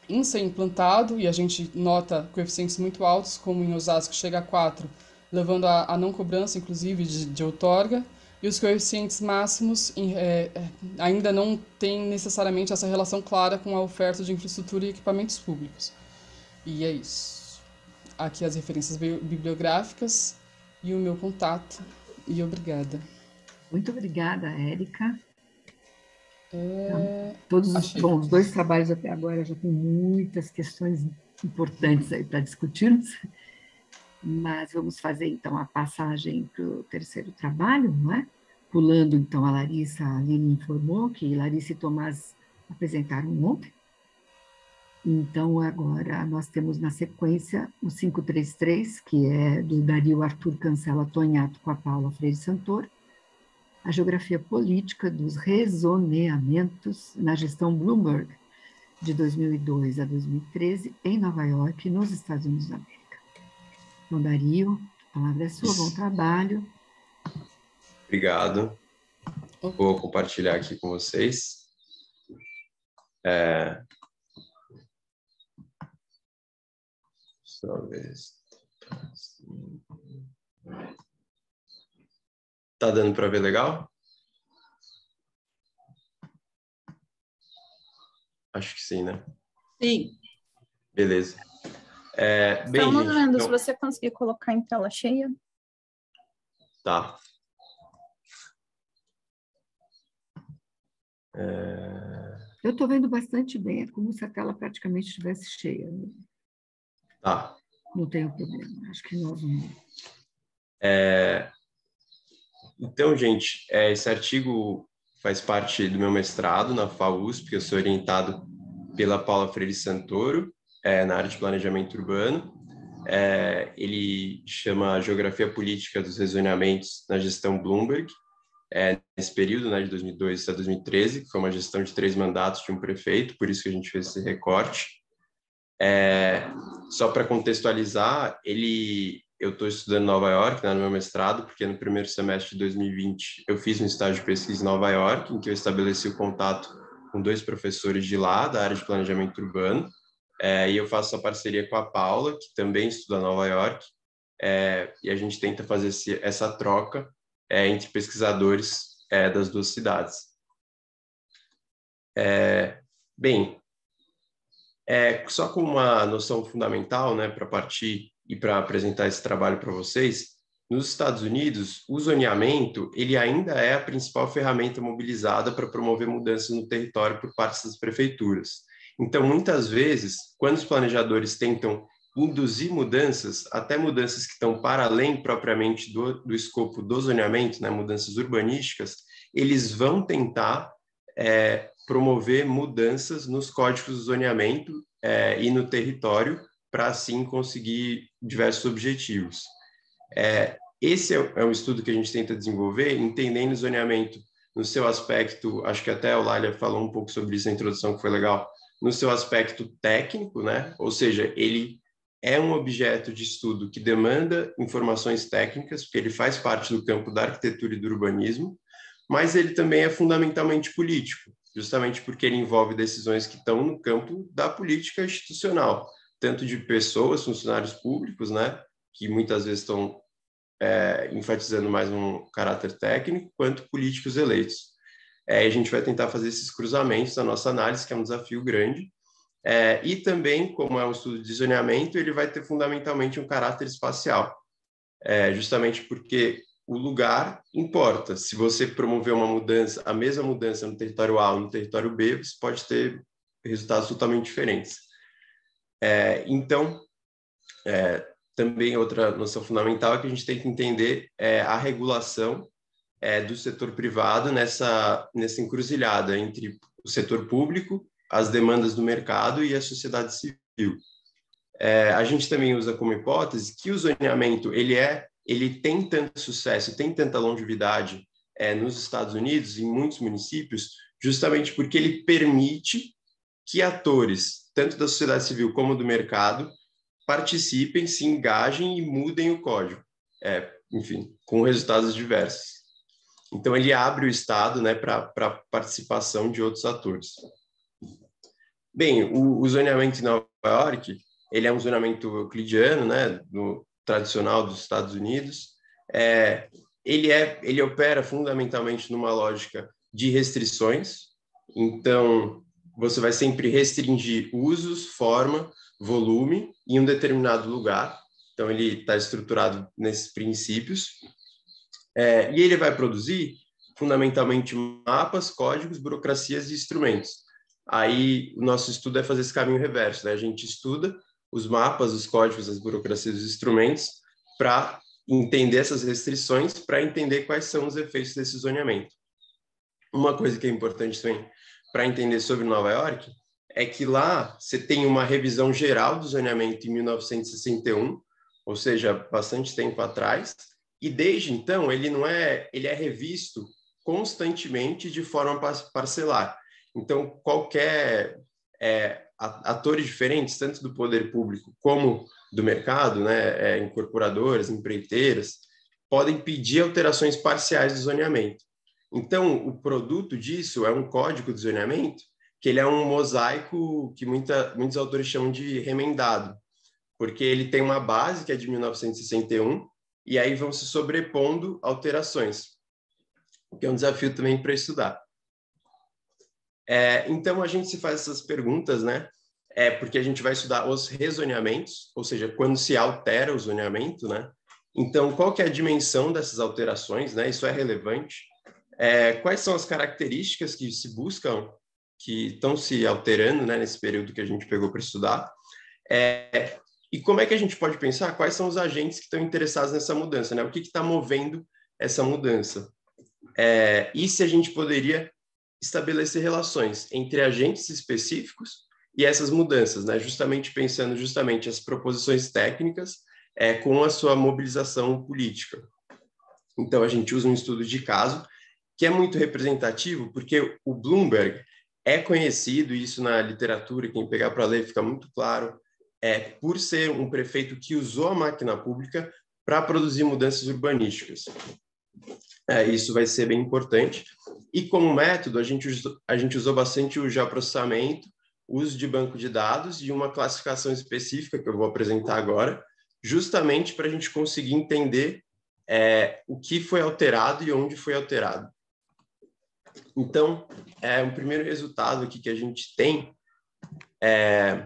em ser implantado, e a gente nota coeficientes muito altos, como em Osasco chega a 4, levando a não cobrança, inclusive, de outorga, e os coeficientes máximos ainda não têm necessariamente essa relação clara com a oferta de infraestrutura e equipamentos públicos. E é isso. Aqui as referências bibliográficas e o meu contato, e obrigada. Muito obrigada, Érica. Os dois trabalhos até agora já tem muitas questões importantes aí para discutirmos, mas vamos fazer então a passagem para o terceiro trabalho, não é? Pulando então a Larissa, a Aline informou que Larissa e Tomás apresentaram ontem. Então agora nós temos na sequência o 533, que é do Dario Arthur Cancela Tonhato com a Paula Freire Santoro, a geografia política dos rezoneamentos na gestão Bloomberg, de 2002 a 2013, em Nova York, nos Estados Unidos da América. Então, Dario, a palavra é sua, bom trabalho. Obrigado. Vou compartilhar aqui com vocês. Só ver. Tá dando para ver legal? Acho que sim, né? Sim. Beleza. Estamos vendo, se você conseguir colocar em tela cheia. Tá. Eu estou vendo bastante bem, é como se a tela praticamente estivesse cheia. Tá. Não tenho problema, acho que nós não. Então, gente, esse artigo faz parte do meu mestrado na FAUSP, que eu sou orientado pela Paula Freire Santoro, na área de planejamento urbano. Ele chama Geografia Política dos Rezoneamentos na Gestão Bloomberg, nesse período, né, de 2002 a 2013, que foi uma gestão de 3 mandatos de um prefeito, por isso que a gente fez esse recorte. Só para contextualizar, eu estou estudando em Nova York, né, no meu mestrado, porque no primeiro semestre de 2020 eu fiz um estágio de pesquisa em Nova York, em que eu estabeleci o contato com 2 professores de lá, da área de planejamento urbano, e eu faço essa parceria com a Paula, que também estuda em Nova York, e a gente tenta fazer essa troca entre pesquisadores das 2 cidades. Bem, só com uma noção fundamental, né, para partir e para apresentar esse trabalho para vocês, nos Estados Unidos, o zoneamento ele ainda é a principal ferramenta mobilizada para promover mudanças no território por parte das prefeituras. Então, muitas vezes, quando os planejadores tentam induzir mudanças, até mudanças que estão para além propriamente do escopo do zoneamento, né, mudanças urbanísticas, eles vão tentar promover mudanças nos códigos do zoneamento e no território, para assim conseguir diversos objetivos. Esse é um estudo que a gente tenta desenvolver, entendendo o zoneamento no seu aspecto, acho que até o Lália falou um pouco sobre isso na introdução, que foi legal, no seu aspecto técnico, né? Ou seja, ele é um objeto de estudo que demanda informações técnicas, porque ele faz parte do campo da arquitetura e do urbanismo, mas ele também é fundamentalmente político, justamente porque ele envolve decisões que estão no campo da política institucional, tanto de pessoas, funcionários públicos, né, que muitas vezes estão enfatizando mais um caráter técnico, quanto políticos eleitos. A gente vai tentar fazer esses cruzamentos na nossa análise, que é um desafio grande, e também, como é um estudo de zoneamento, ele vai ter fundamentalmente um caráter espacial, justamente porque o lugar importa. Se você promover uma mudança, a mesma mudança no território A ou no território B, você pode ter resultados totalmente diferentes. Então, também outra noção fundamental é que a gente tem que entender a regulação do setor privado nessa encruzilhada entre o setor público, as demandas do mercado e a sociedade civil. A gente também usa como hipótese que o zoneamento ele tem tanto sucesso, tem tanta longevidade nos Estados Unidos, em muitos municípios, justamente porque ele permite que atores, tanto da sociedade civil como do mercado, participem, se engajem e mudem o código, enfim, com resultados diversos. Então, ele abre o Estado, né, para a participação de outros atores. Bem, o zoneamento em Nova York, ele é um zoneamento euclidiano, né, tradicional dos Estados Unidos. Ele opera fundamentalmente numa lógica de restrições. Então, você vai sempre restringir usos, forma, volume em um determinado lugar. Então, ele está estruturado nesses princípios. E ele vai produzir, fundamentalmente, mapas, códigos, burocracias e instrumentos. Aí, o nosso estudo é fazer esse caminho reverso, né? A gente estuda os mapas, os códigos, as burocracias e os instrumentos para entender essas restrições, para entender quais são os efeitos desse zoneamento. Uma coisa que é importante também para entender sobre Nova York é que lá você tem uma revisão geral do zoneamento em 1961, ou seja, bastante tempo atrás, e desde então ele é revisto constantemente de forma parcelar. Então, qualquer atores diferentes, tanto do poder público como do mercado, né, incorporadoras, empreiteiras, podem pedir alterações parciais do zoneamento. Então, o produto disso é um código de zoneamento, que ele é um mosaico que muitos autores chamam de remendado, porque ele tem uma base, que é de 1961, e aí vão se sobrepondo alterações, que é um desafio também para estudar. Então, a gente se faz essas perguntas, né? Porque a gente vai estudar os rezoneamentos, ou seja, quando se altera o zoneamento, né? Então, qual que é a dimensão dessas alterações, né? Isso é relevante. Quais são as características que se buscam, que estão se alterando, né, nesse período que a gente pegou para estudar? E como é que a gente pode pensar quais são os agentes que estão interessados nessa mudança, né? O que está movendo essa mudança? E se a gente poderia estabelecer relações entre agentes específicos e essas mudanças, né? Justamente pensando as proposições técnicas com a sua mobilização política. Então, a gente usa um estudo de caso que é muito representativo, porque o Bloomberg é conhecido, e isso na literatura, quem pegar para ler fica muito claro, por ser um prefeito que usou a máquina pública para produzir mudanças urbanísticas. Isso vai ser bem importante. E como método, a gente usou bastante o geoprocessamento, uso de banco de dados e uma classificação específica que eu vou apresentar agora, justamente para a gente conseguir entender o que foi alterado e onde foi alterado. Então, o primeiro resultado aqui que a gente tem é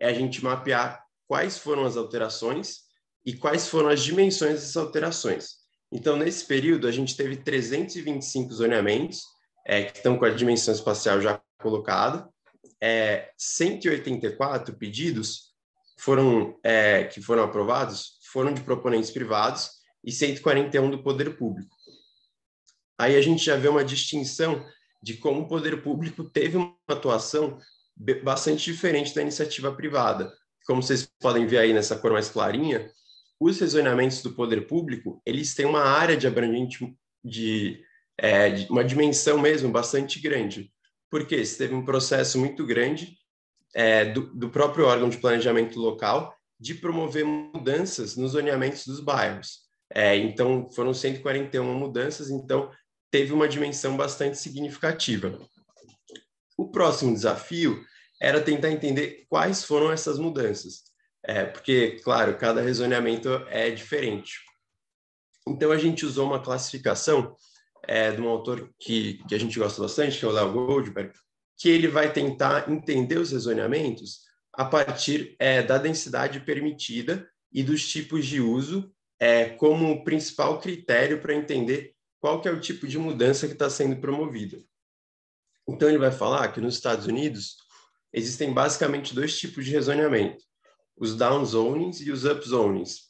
a gente mapear quais foram as alterações e quais foram as dimensões dessas alterações. Então, nesse período, a gente teve 325 zoneamentos, que estão com a dimensão espacial já colocada, 184 pedidos que foram aprovados foram de proponentes privados e 141 do poder público. Aí a gente já vê uma distinção de como o poder público teve uma atuação bastante diferente da iniciativa privada. Como vocês podem ver aí nessa cor mais clarinha, os rezoneamentos do poder público, eles têm uma área de abrangente de uma dimensão mesmo bastante grande. Porque você teve um processo muito grande do próprio órgão de planejamento local de promover mudanças nos zoneamentos dos bairros. Então, foram 141 mudanças, então teve uma dimensão bastante significativa. O próximo desafio era tentar entender quais foram essas mudanças, porque, claro, cada rezoneamento é diferente. Então, a gente usou uma classificação de um autor que a gente gosta bastante, que é o Léo Goldberg, que ele vai tentar entender os rezoneamentos a partir da densidade permitida e dos tipos de uso como principal critério para entender qual que é o tipo de mudança que está sendo promovida. Então, ele vai falar que nos Estados Unidos existem basicamente dois tipos de rezoneamento, os downsonings e os upzonings.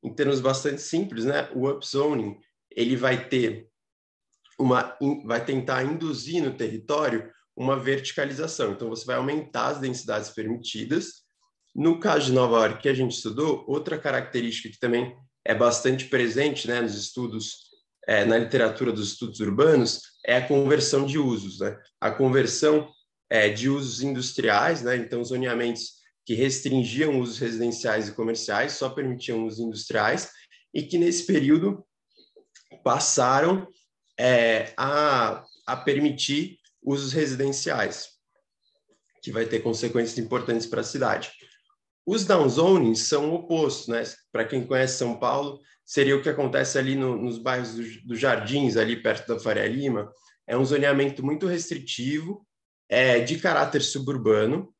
Em termos bastante simples, né? O upzoning ele vai tentar induzir no território uma verticalização. Então, você vai aumentar as densidades permitidas. No caso de Nova York, que a gente estudou, outra característica que também é bastante presente, né, nos estudos, na literatura dos estudos urbanos, é a conversão de usos, né? A conversão de usos industriais, né? Então, zoneamentos que restringiam usos residenciais e comerciais, só permitiam usos industriais, e que nesse período passaram a permitir usos residenciais, que vai ter consequências importantes para a cidade. Os downzonings são o oposto, né? Para quem conhece São Paulo, seria o que acontece ali nos bairros dos Jardins, ali perto da Faria Lima. É um zoneamento muito restritivo, de caráter suburbano,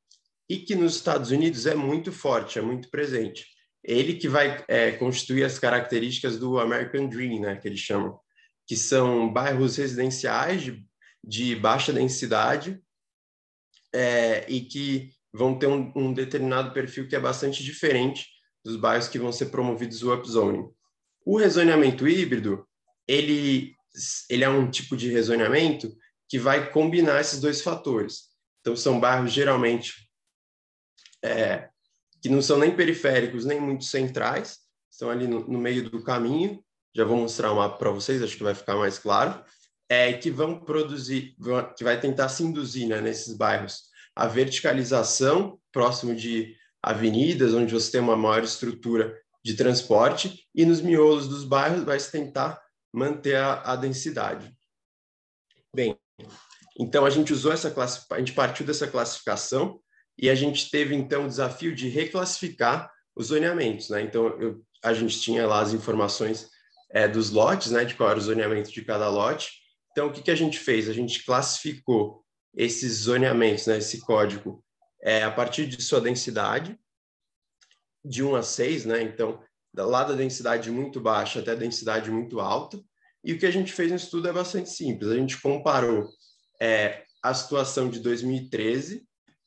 e que nos Estados Unidos é muito forte, é muito presente. Ele que vai constituir as características do American Dream, né, que eles chamam, que são bairros residenciais de baixa densidade e que vão ter um determinado perfil que é bastante diferente dos bairros que vão ser promovidos o upzoning. O rezoneamento híbrido, ele é um tipo de rezoneamento que vai combinar esses dois fatores. Então, são bairros geralmente que não são nem periféricos, nem muito centrais, estão ali no meio do caminho. Já vou mostrar um mapa para vocês, acho que vai ficar mais claro. Que vão produzir, que vai tentar se induzir, né, nesses bairros a verticalização próximo de avenidas, onde você tem uma maior estrutura de transporte, e nos miolos dos bairros vai se tentar manter a densidade. Bem, então a gente usou a gente partiu dessa classificação e a gente teve então o desafio de reclassificar os zoneamentos, né? Então a gente tinha lá as informações dos lotes, né, de qual era o zoneamento de cada lote. Então o que a gente fez? A gente classificou esses zoneamentos, né, esse código, a partir de sua densidade, de 1 a 6, né? Então, lá da densidade muito baixa até a densidade muito alta. E o que a gente fez no estudo é bastante simples. A gente comparou a situação de 2013,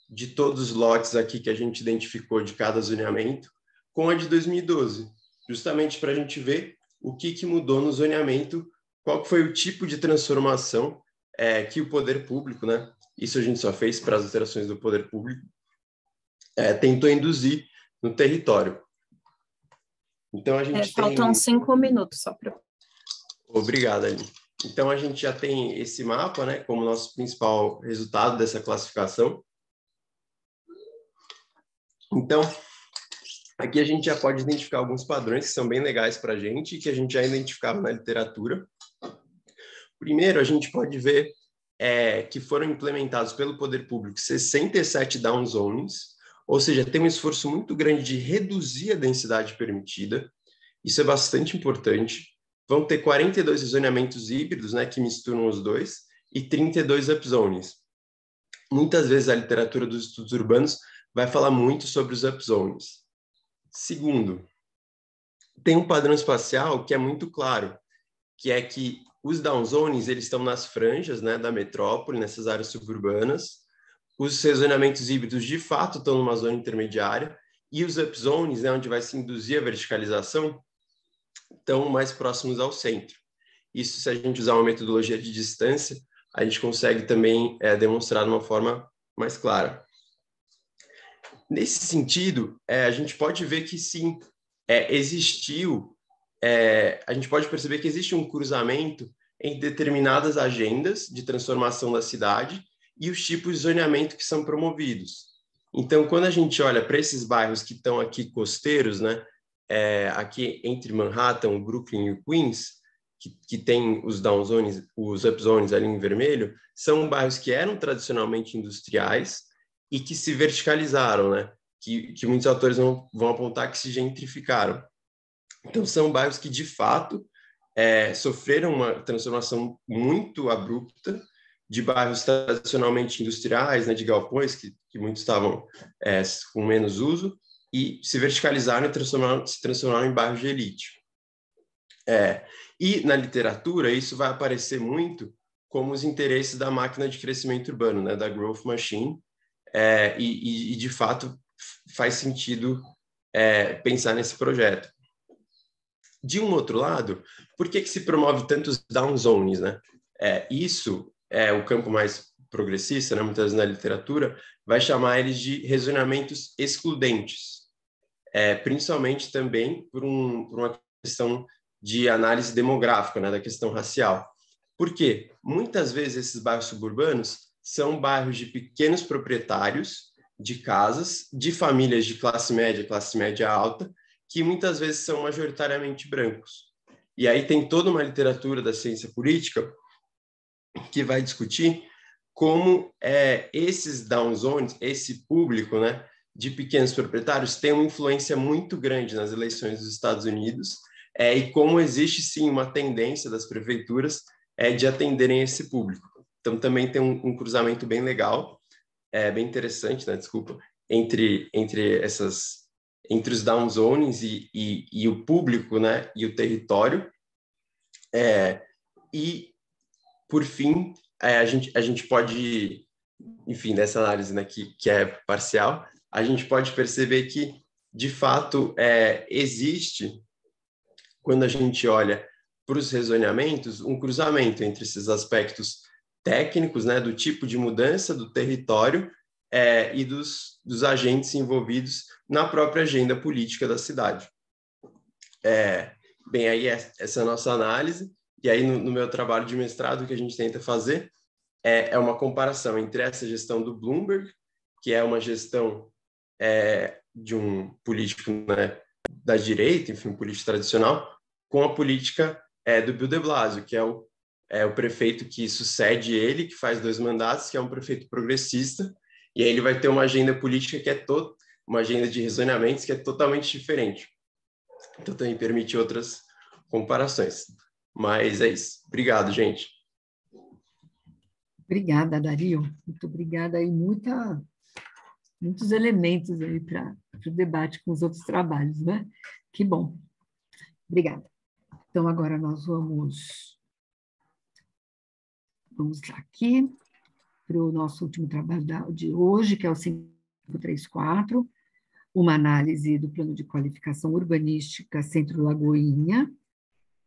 de todos os lotes aqui que a gente identificou de cada zoneamento, com a de 2012, justamente para a gente ver o que mudou no zoneamento, qual foi o tipo de transformação que o poder público, né? Isso a gente só fez para as alterações do poder público, tentou induzir no território. Então, a gente faltam 5 minutos só para... Obrigado, Aline. Então, a gente já tem esse mapa, né, como nosso principal resultado dessa classificação. Então, aqui a gente já pode identificar alguns padrões que são bem legais para a gente e que a gente já identificava na literatura. Primeiro, a gente pode ver que foram implementados pelo poder público 67 down zonings, ou seja, tem um esforço muito grande de reduzir a densidade permitida. Isso é bastante importante. Vão ter 42 zoneamentos híbridos, né, que misturam os dois, e 32 upzones. Muitas vezes a literatura dos estudos urbanos vai falar muito sobre os upzones. Segundo, tem um padrão espacial que é muito claro, que é que os downzones eles estão nas franjas, né, da metrópole, nessas áreas suburbanas. Os zonamentos híbridos, de fato, estão numa zona intermediária, e os upzones, né, onde vai se induzir a verticalização, estão mais próximos ao centro. Isso, se a gente usar uma metodologia de distância, a gente consegue também demonstrar de uma forma mais clara. Nesse sentido, a gente pode ver que sim, a gente pode perceber que existe um cruzamento em determinadas agendas de transformação da cidade e os tipos de zoneamento que são promovidos. Então, quando a gente olha para esses bairros que estão aqui costeiros, né, aqui entre Manhattan, o Brooklyn e o Queens, que tem os downzones, os upzones ali em vermelho, são bairros que eram tradicionalmente industriais e que se verticalizaram, né? Que muitos autores vão apontar que se gentrificaram. Então, são bairros que, de fato, sofreram uma transformação muito abrupta de bairros tradicionalmente industriais, né, de galpões, que muitos estavam com menos uso, e se verticalizaram e se transformaram em bairros de elite. E na literatura, isso vai aparecer muito como os interesses da máquina de crescimento urbano, né, da growth machine, e de fato faz sentido pensar nesse projeto. De um outro lado, por que se promove tantos downzones, né? Isso é o campo mais progressista, né, muitas vezes na literatura, vai chamar eles de rezonamentos excludentes, principalmente também por uma questão de análise demográfica, né, da questão racial. Por quê? Muitas vezes esses bairros suburbanos são bairros de pequenos proprietários de casas, de famílias de classe média alta, que muitas vezes são majoritariamente brancos. E aí tem toda uma literatura da ciência política que vai discutir como esses downzones, esse público, né, de pequenos proprietários, tem uma influência muito grande nas eleições dos Estados Unidos, e como existe, sim, uma tendência das prefeituras de atenderem esse público. Então, também tem um cruzamento bem legal, bem interessante, né, desculpa, entre os downzones e o público, né, e o território. E, por fim, a gente pode, enfim, nessa análise, né, que é parcial, a gente pode perceber que, de fato, existe, quando a gente olha para os rezoneamentos, um cruzamento entre esses aspectos técnicos, né, do tipo de mudança do território e dos agentes envolvidos na própria agenda política da cidade. Bem, aí essa é a nossa análise, e aí no meu trabalho de mestrado o que a gente tenta fazer é uma comparação entre essa gestão do Bloomberg, que é uma gestão de um político, né, da direita, enfim, um político tradicional, com a política do Bill de Blasio, que é o prefeito que sucede ele, que faz 2 mandatos, que é um prefeito progressista, e aí ele vai ter uma agenda política que uma agenda de rezoneamentos que é totalmente diferente. Então também permite outras comparações. Mas é isso. Obrigado, gente. Obrigada, Dario. Muito obrigada. Aí muitos elementos aí para o debate com os outros trabalhos, né? Que bom. Obrigada. Então, agora nós vamos lá aqui para o nosso último trabalho de hoje, que é o 534, uma análise do plano de qualificação urbanística Centro Lagoinha,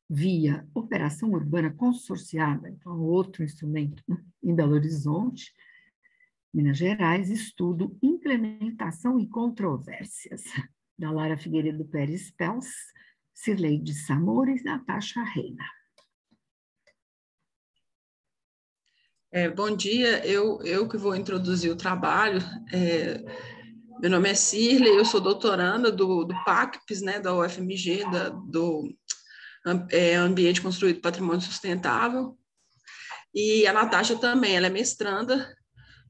via operação urbana consorciada, então outro instrumento, né, em Belo Horizonte, Minas Gerais, estudo Implementação e Controvérsias, da Lara Figueiredo Pérez Pels, Cirleide Samores e Natasha Reina. Bom dia, eu que vou introduzir o trabalho. Meu nome é Cirlei, eu sou doutoranda do PACPS, né, da UFMG, do Ambiente Construído Patrimônio Sustentável, e a Natasha também, ela é mestranda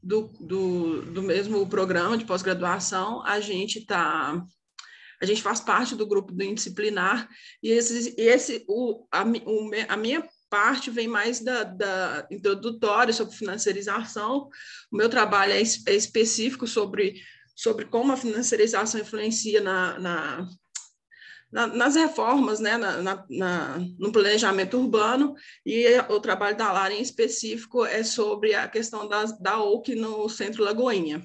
do mesmo programa de pós-graduação. A gente faz parte do grupo do Indisciplinar, e a minha parte vem mais da introdutória sobre financiarização. O meu trabalho é específico sobre como a financiarização influencia nas reformas, né, no planejamento urbano, e o trabalho da Lara em específico é sobre a questão da OAK no Centro Lagoinha.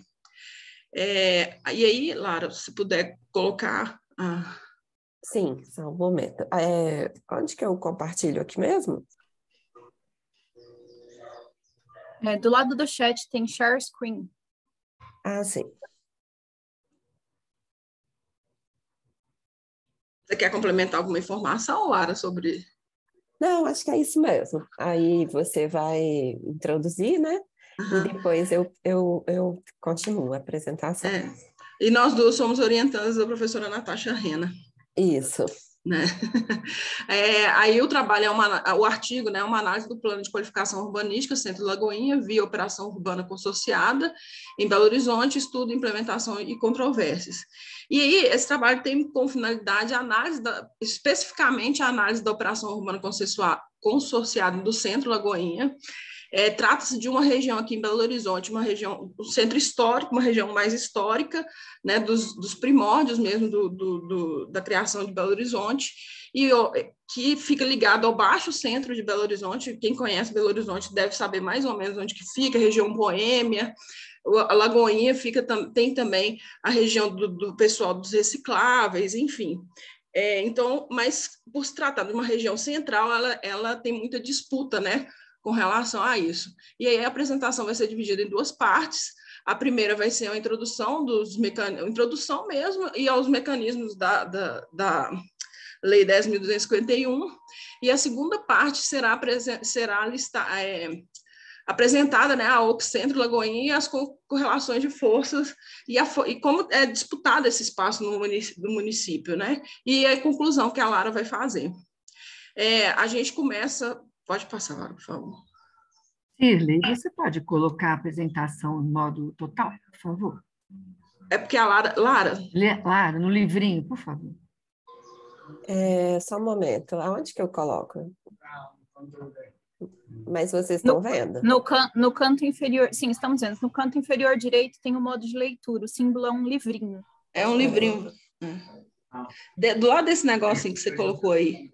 E aí, Lara, se puder colocar... Sim, só um momento. Onde que eu compartilho aqui mesmo? Do lado do chat tem share screen. Ah, sim. Você quer complementar alguma informação, Lara, sobre... Não, acho que é isso mesmo. Aí você vai introduzir, né? E depois eu continuo a apresentação. E nós duas somos orientandas da professora Natasha Rena. Isso. Né? Aí o trabalho o artigo, né, é uma análise do plano de qualificação urbanística Centro Lagoinha via operação urbana consorciada em Belo Horizonte, estudo, implementação e controvérsias. E aí esse trabalho tem como finalidade especificamente a análise da operação urbana consorciada do Centro Lagoinha. Trata-se de uma região aqui em Belo Horizonte, uma região, um centro histórico, uma região mais histórica, né, dos primórdios mesmo da criação de Belo Horizonte, e que fica ligado ao Baixo Centro de Belo Horizonte. Quem conhece Belo Horizonte deve saber mais ou menos onde que fica, a região Boêmia. A Lagoinha tem também a região do pessoal dos recicláveis, enfim. Então, mas por se tratar de uma região central, ela tem muita disputa, né, com relação a isso. E aí a apresentação vai ser dividida em duas partes. A primeira vai ser a introdução introdução mesmo, e aos mecanismos da Lei 10.251, e a segunda parte será apresentada, né, a OAK Centro Lagoinha e as correlações de forças e como é disputado esse espaço no município, né? E a conclusão que a Lara vai fazer. A gente começa... Pode passar, Lara, por favor. Cirlei, você pode colocar a apresentação em modo total, por favor? É porque a Lara... Lara, no livrinho, por favor. Só um momento. Aonde que eu coloco? Mas vocês estão vendo? No canto inferior... Sim, estamos vendo. No canto inferior direito tem o modo de leitura. O símbolo é um livrinho. É um livrinho. Do lado desse negocinho que você colocou aí.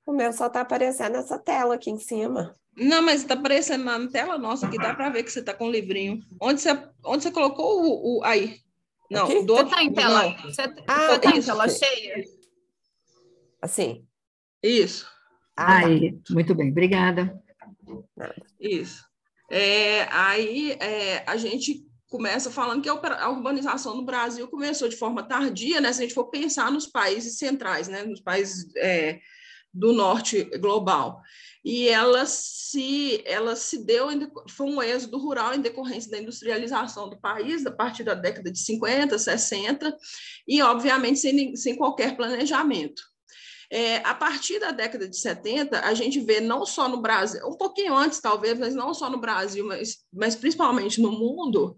O meu só está aparecendo essa tela aqui em cima. Não, mas está aparecendo na tela nossa aqui, dá para ver que você está com o livrinho. Onde você colocou o aí? Não, aqui? do outro... Você está em tela, você tá em tela cheia? Assim? Isso. Aí, muito bem, obrigada. Isso. Aí a gente começa falando que a urbanização no Brasil começou de forma tardia, né? Se a gente for pensar nos países centrais, né? Nos países do norte global. E ela se deu, foi um êxodo rural em decorrência da industrialização do país, a partir da década de 50, 60, e, obviamente, sem qualquer planejamento. A partir da década de 70, a gente vê não só no Brasil, um pouquinho antes, talvez, mas não só no Brasil, mas principalmente no mundo,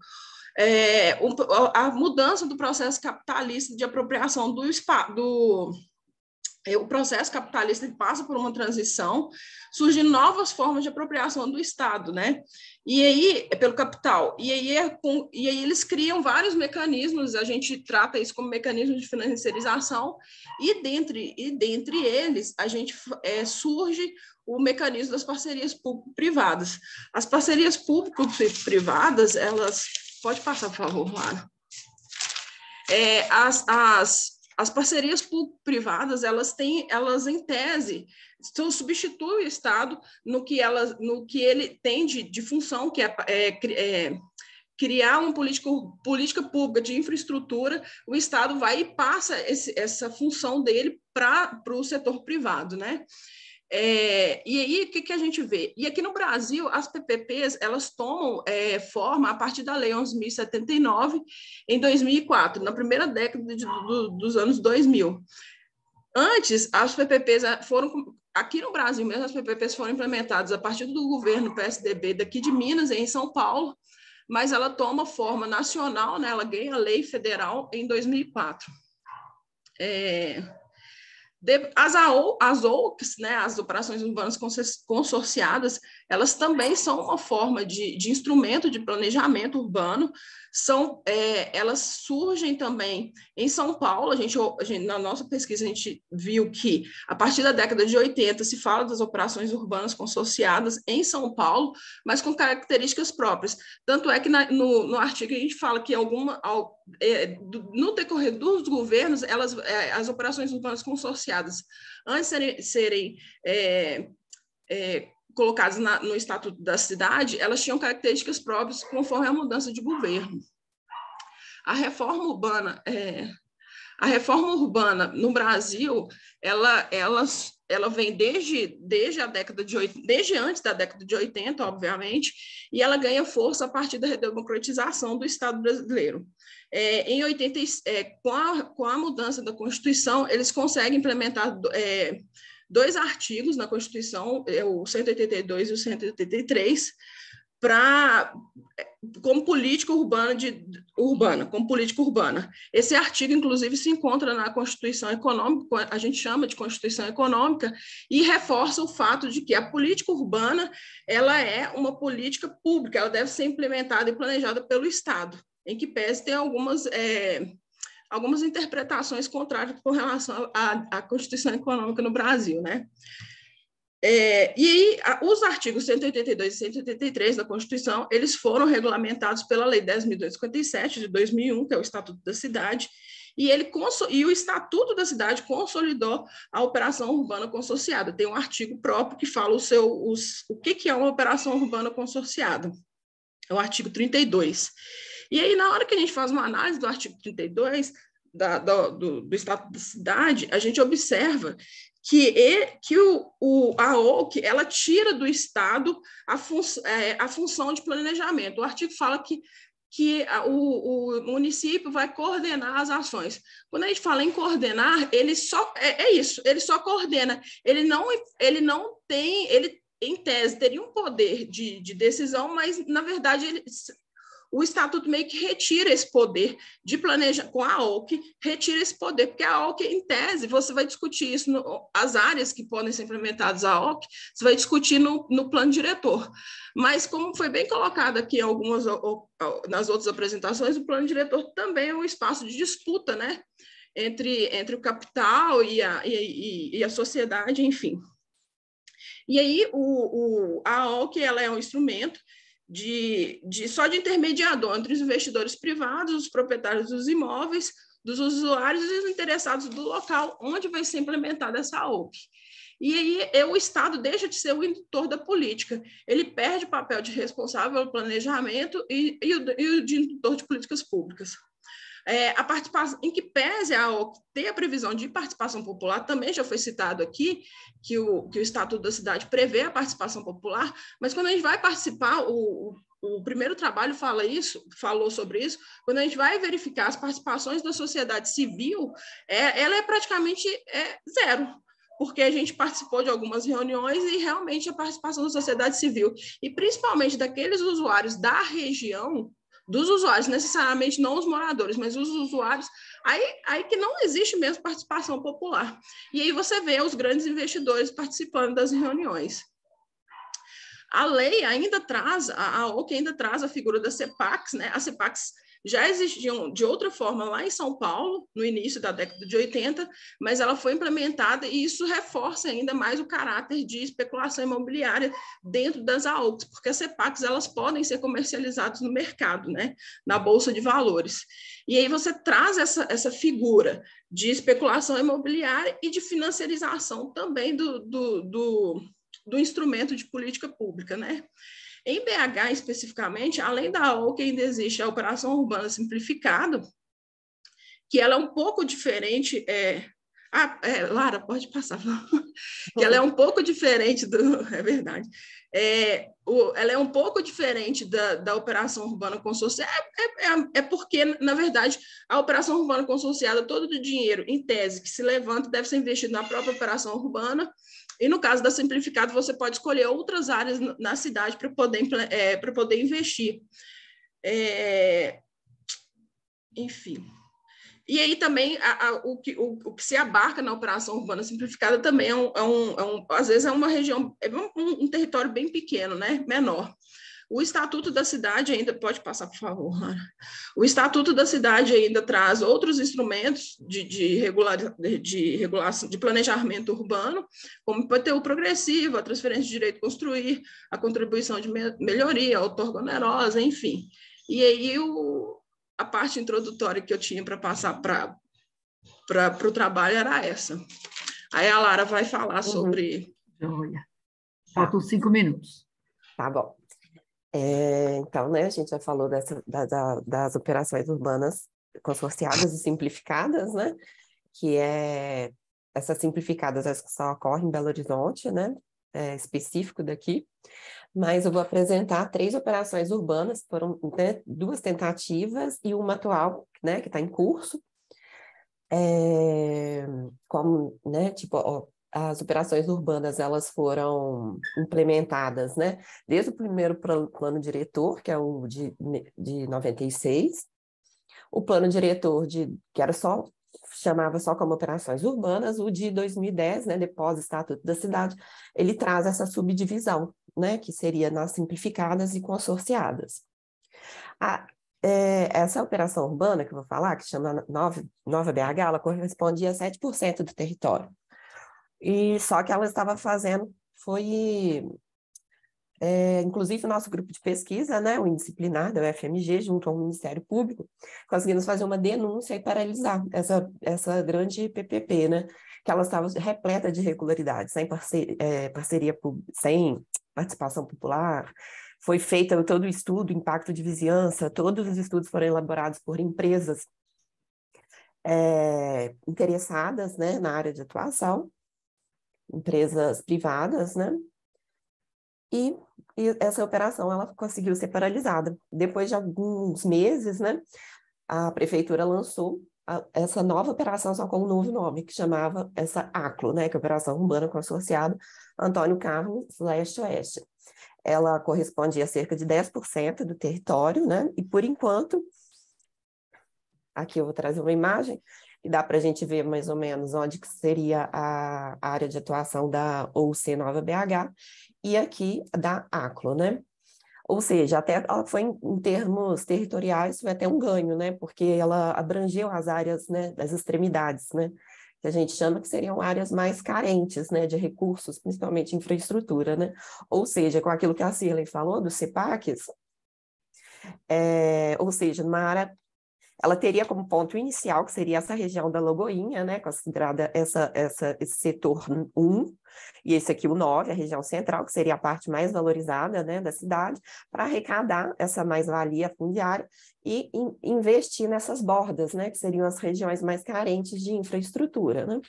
a mudança do processo capitalista de apropriação do espaço, o processo capitalista passa por uma transição, surgem novas formas de apropriação do Estado, né? E aí, pelo capital. E aí eles criam vários mecanismos, a gente trata isso como mecanismo de financiarização, e dentre eles, a gente surge o mecanismo das parcerias público-privadas. As parcerias público-privadas, elas... Pode passar, por favor, Lara. As parcerias público-privadas, elas em tese, substituem o Estado no que ele tem de função, que é criar uma política pública de infraestrutura. O Estado vai e passa essa função dele para o setor privado, né? E aí, o que a gente vê? E aqui no Brasil, as PPPs, elas tomam forma a partir da Lei 11.079, em 2004, na primeira década dos anos 2000. Antes, as PPPs foram... Aqui no Brasil mesmo, as PPPs foram implementadas a partir do governo PSDB daqui de Minas, em São Paulo, mas ela toma forma nacional, né? Ela ganha lei federal em 2004. As OUCs, né, as operações urbanas consorciadas, elas também são uma forma de instrumento de planejamento urbano, elas surgem também em São Paulo. A gente, na nossa pesquisa, a gente viu que, a partir da década de 80, se fala das operações urbanas consorciadas em São Paulo, mas com características próprias. Tanto é que no artigo a gente fala que no decorrer dos governos, as operações urbanas consorciadas, antes de serem colocadas no Estatuto da Cidade, elas tinham características próprias conforme a mudança de governo. A reforma urbana no Brasil, ela vem desde antes da década de 80, obviamente, e ela ganha força a partir da redemocratização do Estado brasileiro. Em 80, com a mudança da Constituição, eles conseguem implementar 2 artigos na Constituição, o 182 e o 183, como política urbana. Esse artigo, inclusive, se encontra na Constituição Econômica, a gente chama de Constituição Econômica, e reforça o fato de que a política urbana, ela é uma política pública, ela deve ser implementada e planejada pelo Estado, em que pese tem algumas interpretações contrárias com relação à Constituição Econômica no Brasil, né? E aí, os artigos 182 e 183 da Constituição, eles foram regulamentados pela Lei 10.257, de 2001, que é o Estatuto da Cidade, e o Estatuto da Cidade consolidou a operação urbana consorciada. Tem um artigo próprio que fala o que é uma operação urbana consorciada. É o artigo 32. E aí, na hora que a gente faz uma análise do artigo 32, do Estatuto da Cidade, a gente observa que a OUC, ela tira do Estado a função de planejamento. O artigo fala que o município vai coordenar as ações. Quando a gente fala em coordenar, ele só ele só coordena. Ele em tese teria um poder de decisão, mas na verdade o Estatuto meio que retira esse poder de planejar com a OUC, retira esse poder, porque a OUC, em tese, você vai discutir isso, as áreas que podem ser implementadas a OUC, você vai discutir no plano diretor. Mas, como foi bem colocado aqui nas outras apresentações, o plano diretor também é um espaço de disputa, né? Entre o capital e a sociedade, enfim. E aí, a OUC, ela é um instrumento só de intermediador entre os investidores privados, os proprietários dos imóveis, dos usuários e os interessados do local onde vai ser implementada essa OUC. E aí o Estado deixa de ser o indutor da política, ele perde o papel de responsável pelo planejamento e o de indutor de políticas públicas. A participação, em que pese a OUC ter a previsão de participação popular, também já foi citado aqui que o Estatuto da Cidade prevê a participação popular, mas quando a gente vai participar, o primeiro trabalho falou sobre isso, quando a gente vai verificar as participações da sociedade civil, ela é praticamente zero, porque a gente participou de algumas reuniões e realmente a participação da sociedade civil, e principalmente daqueles usuários da região, dos usuários, necessariamente não os moradores, mas os usuários, aí que não existe mesmo participação popular. E aí você vê os grandes investidores participando das reuniões. A lei ainda traz, a OUC ainda traz a figura das CEPACs, né? As CEPACs já existiam de outra forma lá em São Paulo, no início da década de 80, mas ela foi implementada e isso reforça ainda mais o caráter de especulação imobiliária dentro das AUCs, porque as CEPACs elas podem ser comercializadas no mercado, né, na Bolsa de Valores. E aí você traz essa figura de especulação imobiliária e de financiarização também do instrumento de política pública, né? Em BH, especificamente, além da OUC, ainda existe a Operação Urbana Simplificada, que ela é um pouco diferente Lara, pode passar. Que ela é um pouco diferente é verdade. Ela é um pouco diferente da operação urbana consorciada, porque, na verdade, a operação urbana consorciada, todo o dinheiro, em tese, que se levanta, deve ser investido na própria operação urbana, e no caso da simplificada, você pode escolher outras áreas na cidade para poder investir. Enfim. E aí também o que se abarca na operação urbana simplificada também às vezes é uma região, um território bem pequeno, né? Menor. O Estatuto da Cidade ainda, pode passar, por favor, Lara. O Estatuto da Cidade ainda traz outros instrumentos de regulação, de planejamento urbano, como o IPTU progressivo, a transferência de direito a construir, a contribuição de melhoria, a outorga onerosa, enfim. E aí a parte introdutória que eu tinha para passar para o trabalho era essa. Aí a Lara vai falar sobre... Olha, faltam 5 minutos. Tá bom. Então, né, a gente já falou das operações urbanas consorciadas e simplificadas, né, que essas simplificadas só ocorrem em Belo Horizonte, né, específico daqui, mas eu vou apresentar 3 operações urbanas, foram, né, 2 tentativas e uma atual, né, que está em curso, como, né, tipo, as operações urbanas, elas foram implementadas, né, desde o primeiro plano diretor, que é o de 96, o plano diretor que chamava só como operações urbanas, o de 2010, né, depois do Estatuto da Cidade, ele traz essa subdivisão, né, que seria nas simplificadas e consorciadas. Essa operação urbana que eu vou falar, que chama Nova BH, ela correspondia a 7% do território. E só que ela estava fazendo, inclusive o nosso grupo de pesquisa, né, o Indisciplinar da UFMG, junto ao Ministério Público, conseguimos fazer uma denúncia e paralisar essa grande PPP, né, que ela estava repleta de irregularidades, sem parceria sem participação popular. Foi feito todo o estudo, impacto de vizinhança, todos os estudos foram elaborados por empresas interessadas, né, na área de atuação, empresas privadas, né, e essa operação ela conseguiu ser paralisada. Depois de alguns meses, né, a prefeitura lançou essa nova operação só com um novo nome, que chamava essa ACLO, né, que é a Operação Urbana Consorciada Antônio Carlos Leste-Oeste. Ela correspondia a cerca de 10% do território, né, e por enquanto, aqui eu vou trazer uma imagem, e dá para a gente ver mais ou menos onde que seria a área de atuação da OUC Nova BH, e aqui da ACLO, né? Ou seja, até ela foi em termos territoriais, foi até um ganho, né? Porque ela abrangeu as áreas, né, das extremidades, né? Que a gente chama que seriam áreas mais carentes, né, de recursos, principalmente infraestrutura, né? Ou seja, com aquilo que a Cirlei falou, dos CEPACs, ou seja, numa área, ela teria como ponto inicial, que seria essa região da Lagoinha, né, considerada esse setor 1, e esse aqui o 9, a região central, que seria a parte mais valorizada, né, da cidade, para arrecadar essa mais-valia fundiária e investir nessas bordas, né, que seriam as regiões mais carentes de infraestrutura, né.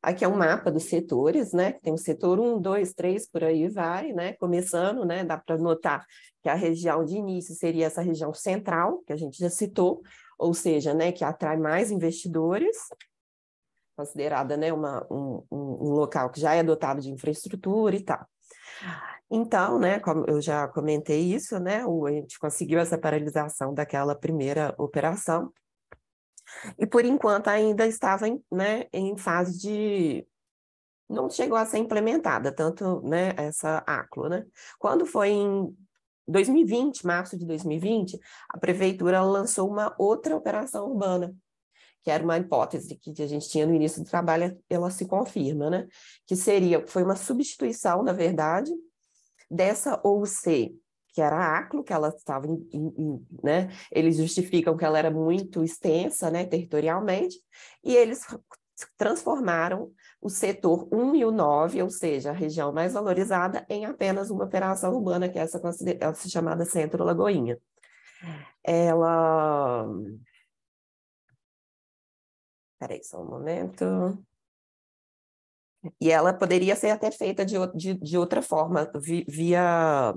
Aqui é um mapa dos setores, né, tem o setor 1, 2, 3, por aí vai, né, começando, né, dá para notar que a região de início seria essa região central, que a gente já citou, ou seja, né, que atrai mais investidores, considerada, né, um local que já é dotado de infraestrutura e tal. Então, né, como eu já comentei isso, né, a gente conseguiu essa paralisação daquela primeira operação, e por enquanto ainda estava em fase de... não chegou a ser implementada, tanto, né, essa ACLO, né? Quando foi em 2020, março de 2020, a prefeitura lançou uma outra operação urbana, que era uma hipótese que a gente tinha no início do trabalho, ela se confirma, né? Que foi uma substituição, na verdade, dessa OUC, que era a ACLO, que ela estava né? Eles justificam que ela era muito extensa, né, territorialmente, e eles transformaram o setor 1 e o 9, ou seja, a região mais valorizada, em apenas uma operação urbana, que é essa chamada Centro Lagoinha. Ela... Peraí, só um momento. E ela poderia ser até feita de outra forma, via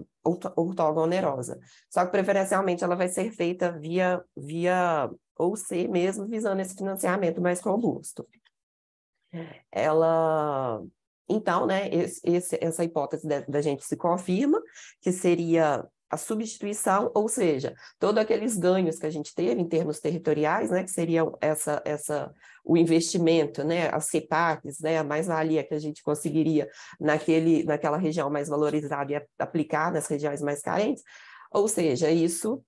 ortogonerosa. Só que, preferencialmente, ela vai ser feita via OC mesmo, visando esse financiamento mais robusto. Então, né, essa hipótese da gente se confirma, que seria a substituição, ou seja, todos aqueles ganhos que a gente teve em termos territoriais, né, que seriam o investimento, né, as CPACs, né, a mais-valia que a gente conseguiria naquela região mais valorizada e aplicar nas regiões mais carentes, ou seja, isso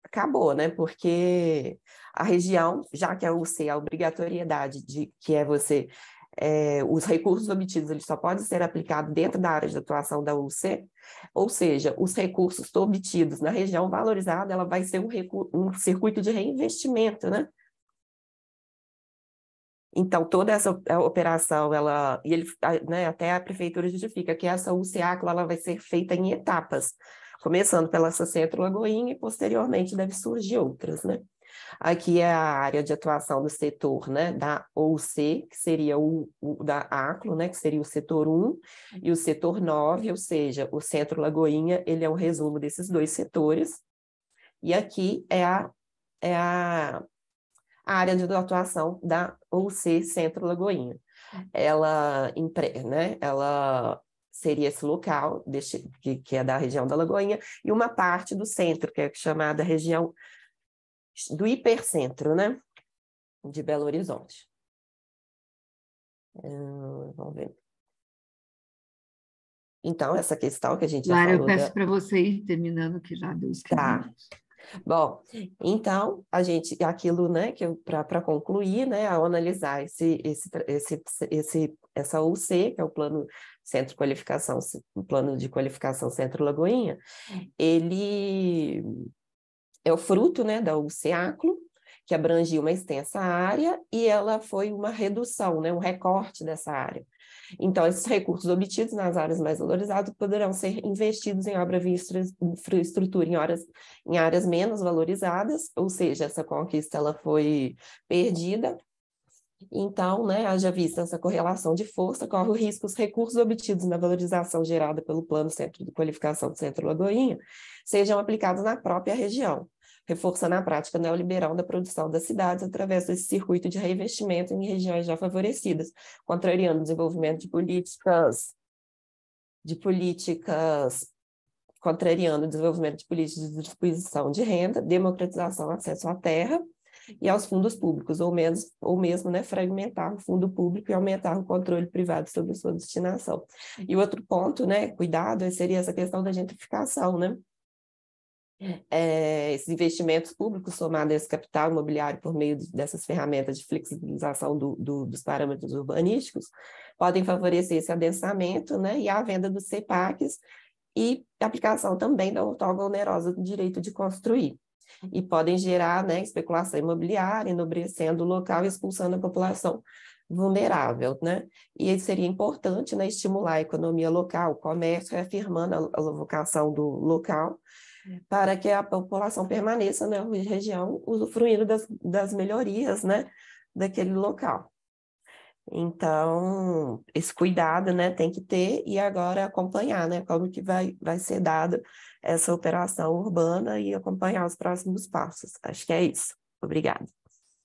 acabou, né, porque a região, já que a UC, a obrigatoriedade que é você os recursos obtidos eles só podem ser aplicados dentro da área de atuação da UC, ou seja, os recursos obtidos na região valorizada, ela vai ser um circuito de reinvestimento, né? Então, toda essa operação, né, até a prefeitura justifica que essa UCA ela vai ser feita em etapas, começando pela Centro Lagoinha e, posteriormente, deve surgir outras, né? Aqui é a área de atuação do setor, né, da OUC, que seria o da ACLO, né, que seria o setor 1, e o setor 9, ou seja, o Centro Lagoinha, ele é um resumo desses dois setores, e aqui é a área de atuação da OUC Centro Lagoinha. Ela seria esse local, que é da região da Lagoinha, e uma parte do centro, que é chamada região do hipercentro, né, de Belo Horizonte. Vamos ver. Então, essa questão que a gente já Lara, falou... eu peço para você ir terminando, que já deu os 15 minutos. Bom, então, aquilo, né, para concluir, né, ao analisar essa UC, que é o Plano de Qualificação Centro Lagoinha, ele é o fruto, né, da UCACLO, que abrangia uma extensa área, e ela foi uma redução, né, um recorte dessa área. Então, esses recursos obtidos nas áreas mais valorizadas poderão ser investidos em obra via infraestrutura em áreas menos valorizadas, ou seja, essa conquista ela foi perdida. Então, né, haja vista essa correlação de força, corre o risco os recursos obtidos na valorização gerada pelo Plano Centro de Qualificação do Centro Lagoinha sejam aplicados na própria região, reforçando a prática neoliberal da produção das cidades através desse circuito de reinvestimento em regiões já favorecidas, contrariando o desenvolvimento contrariando o desenvolvimento de políticas de distribuição de renda, democratização, acesso à terra e aos fundos públicos, ou mesmo, né, fragmentar o fundo público e aumentar o controle privado sobre sua destinação. E o outro ponto, né, cuidado, seria essa questão da gentrificação, né? Esses investimentos públicos somados a esse capital imobiliário por meio dessas ferramentas de flexibilização dos parâmetros urbanísticos podem favorecer esse adensamento, né, e a venda dos CPACs e a aplicação também da outorga onerosa do direito de construir. E podem gerar, né, especulação imobiliária, enobrecendo o local e expulsando a população vulnerável, né? E isso seria importante, né, estimular a economia local, o comércio, reafirmando a vocação do local, para que a população permaneça na região usufruindo das melhorias, né, daquele local. Então, esse cuidado, né, tem que ter e agora acompanhar, né, como que vai ser dada essa operação urbana e acompanhar os próximos passos. Acho que é isso. Obrigada.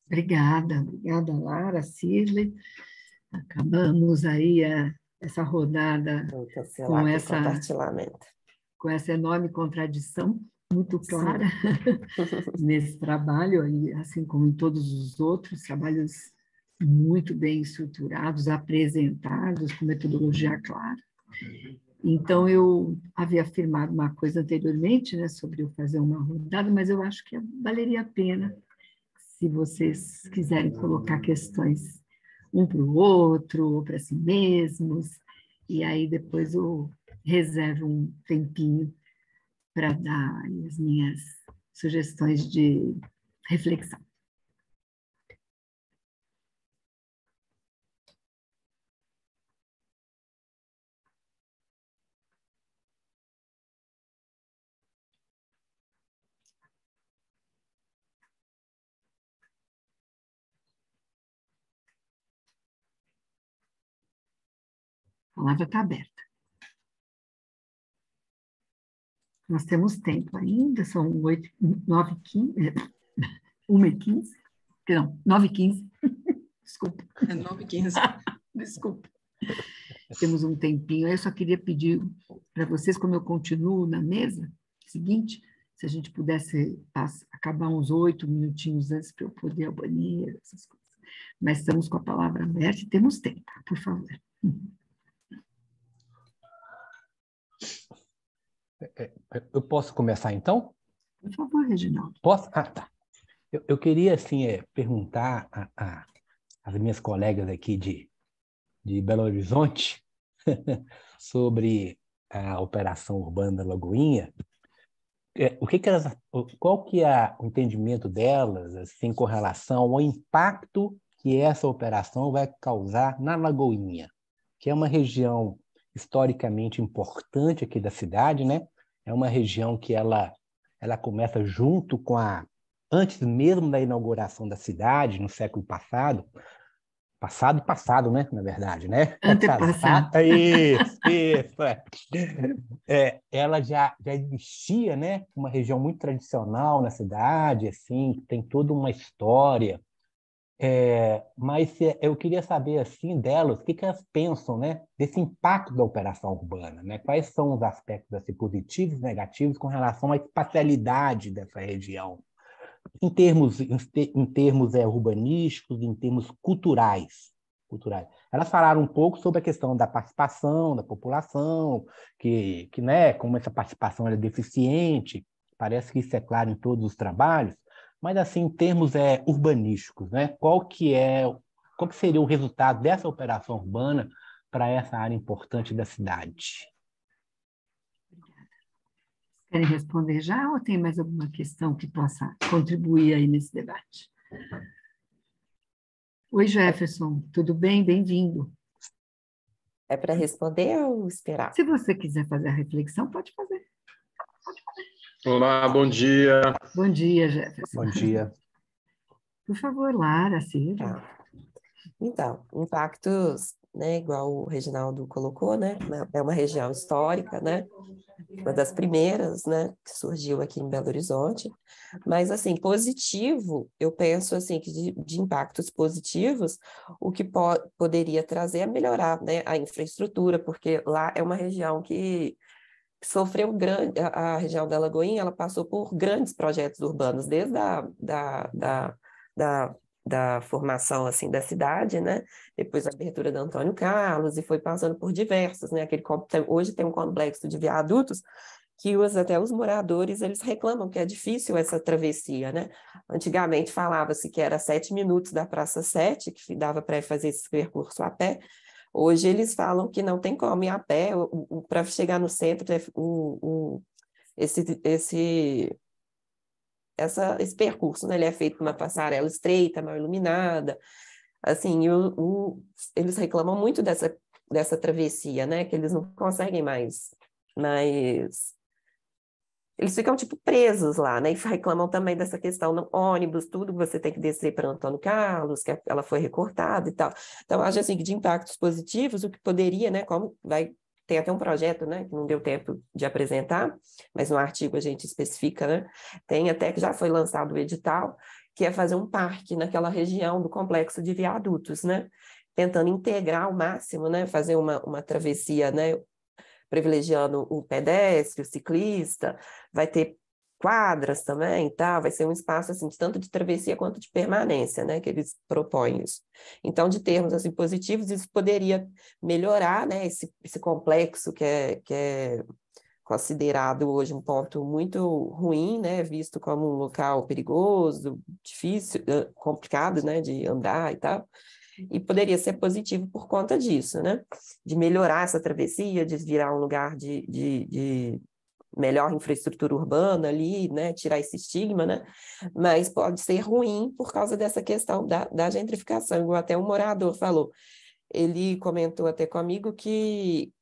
Obrigada, Lara, Cirlei. Acabamos aí essa rodada com essa enorme contradição, muito clara nesse trabalho, aí, assim como em todos os outros trabalhos muito bem estruturados, apresentados, com metodologia clara. Então, eu havia afirmado uma coisa anteriormente, né, sobre eu fazer uma rodada, mas eu acho que valeria a pena, se vocês quiserem colocar questões um para o outro, ou para si mesmos, e aí depois eu reservo um tempinho para dar as minhas sugestões de reflexão. A palavra está aberta. Nós temos tempo ainda, são 9h15, 1h15, não, 9h15, desculpa. É 9h15. Desculpa. Temos um tempinho. Eu só queria pedir para vocês, como eu continuo na mesa, seguinte, se a gente pudesse acabar uns 8 minutinhos antes para eu poder ir ao banheiro, essas coisas. Mas estamos com a palavra aberta e temos tempo, por favor. Eu posso começar, então? Por favor, Reginaldo. Posso? Ah, tá. Eu queria, assim, perguntar às minhas colegas aqui de Belo Horizonte sobre a operação urbana da Lagoinha. Qual que é o entendimento delas, assim, com relação ao impacto que essa operação vai causar na Lagoinha, que é uma região historicamente importante aqui da cidade, né? É uma região que ela começa junto com antes mesmo da inauguração da cidade, no século passado, né? Na verdade, né? Antepassado. Isso. Ela já existia, né? Uma região muito tradicional na cidade, assim, tem toda uma história. Mas eu queria saber, assim, delas, o que elas pensam, né, desse impacto da operação urbana, né? Quais são os aspectos, assim, positivos e negativos com relação à espacialidade dessa região, em termos urbanísticos, em termos culturais. Elas falaram um pouco sobre a questão da participação da população, que né, como essa participação é deficiente, parece que isso é claro em todos os trabalhos, mas assim, em termos urbanísticos, né, qual que seria o resultado dessa operação urbana para essa área importante da cidade? Obrigada. Querem responder já ou tem mais alguma questão que possa contribuir aí nesse debate? Oi, Jefferson, tudo bem? Bem-vindo. É para responder ou esperar? Se você quiser fazer a reflexão, pode fazer. Olá, bom dia. Bom dia, Jefferson. Bom dia. Por favor, Lara, Silvia. Tá. Então, impactos, né, igual o Reginaldo colocou, né, é uma região histórica, né, uma das primeiras, né, que surgiu aqui em Belo Horizonte, mas, assim, positivo, eu penso, assim, que de impactos positivos, o que poderia trazer é melhorar, né, a infraestrutura, porque lá é uma região que sofreu a região da Lagoinha, ela passou por grandes projetos urbanos, desde da formação, assim, da cidade, né, depois a abertura da Antônio Carlos, e foi passando por diversos, né, hoje tem um complexo de viadutos que até os moradores, eles reclamam que é difícil essa travessia, né, antigamente falava-se que era 7 minutos da Praça 7, que dava para fazer esse percurso a pé. Hoje eles falam que não tem como ir a pé, para chegar no centro, esse percurso, né? Ele é feito com uma passarela estreita, mal iluminada, assim, eles reclamam muito dessa travessia, né? Que eles não conseguem mais, eles ficam, tipo, presos lá, né? E reclamam também dessa questão do ônibus, tudo, você tem que descer para Antônio Carlos, que ela foi recortada e tal. Então, acho, assim, que de impactos positivos, o que poderia, né, tem até um projeto, né, que não deu tempo de apresentar, mas no artigo a gente especifica, né? Tem até que já foi lançado o edital, que é fazer um parque naquela região do complexo de viadutos, né? Tentando integrar ao máximo, né? Fazer uma travessia, né? Privilegiando o pedestre, o ciclista, vai ter quadras também, tá? Vai ser um espaço, assim, tanto de travessia quanto de permanência, né, que eles propõem isso. Então, de termos, assim, positivos, isso poderia melhorar, né, esse complexo que é considerado hoje um ponto muito ruim, né, visto como um local perigoso, difícil, complicado, né, de andar e tal. E poderia ser positivo por conta disso, né? De melhorar essa travessia, de virar um lugar de melhor infraestrutura urbana ali, né? Tirar esse estigma, né? Mas pode ser ruim por causa dessa questão da gentrificação, igual até um morador falou. Ele comentou até comigo que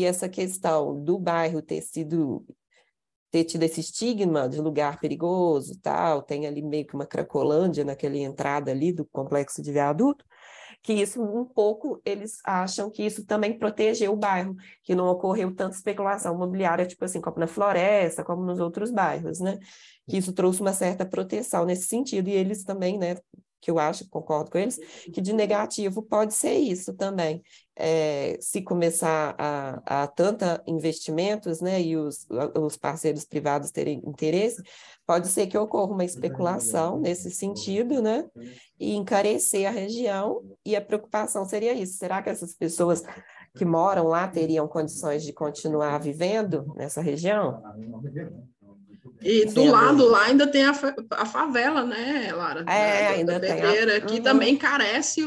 essa questão do bairro ter tido esse estigma de lugar perigoso, tal, tem ali meio que uma cracolândia naquela entrada ali do complexo de viaduto, que isso um pouco, eles acham que isso também protegeu o bairro, que não ocorreu tanta especulação imobiliária, tipo assim, como na Floresta, como nos outros bairros, né? Que isso trouxe uma certa proteção nesse sentido, e eles também, né, que eu acho, concordo com eles, que de negativo pode ser isso também. Se começar a tanta investimentos, né, e os parceiros privados terem interesse, pode ser que ocorra uma especulação nesse sentido, né, e encarecer a região, e a preocupação seria isso. Será que essas pessoas que moram lá teriam condições de continuar vivendo nessa região? E do lado lá ainda tem a favela, né, Lara? Ainda da tem Pedreira, que também carece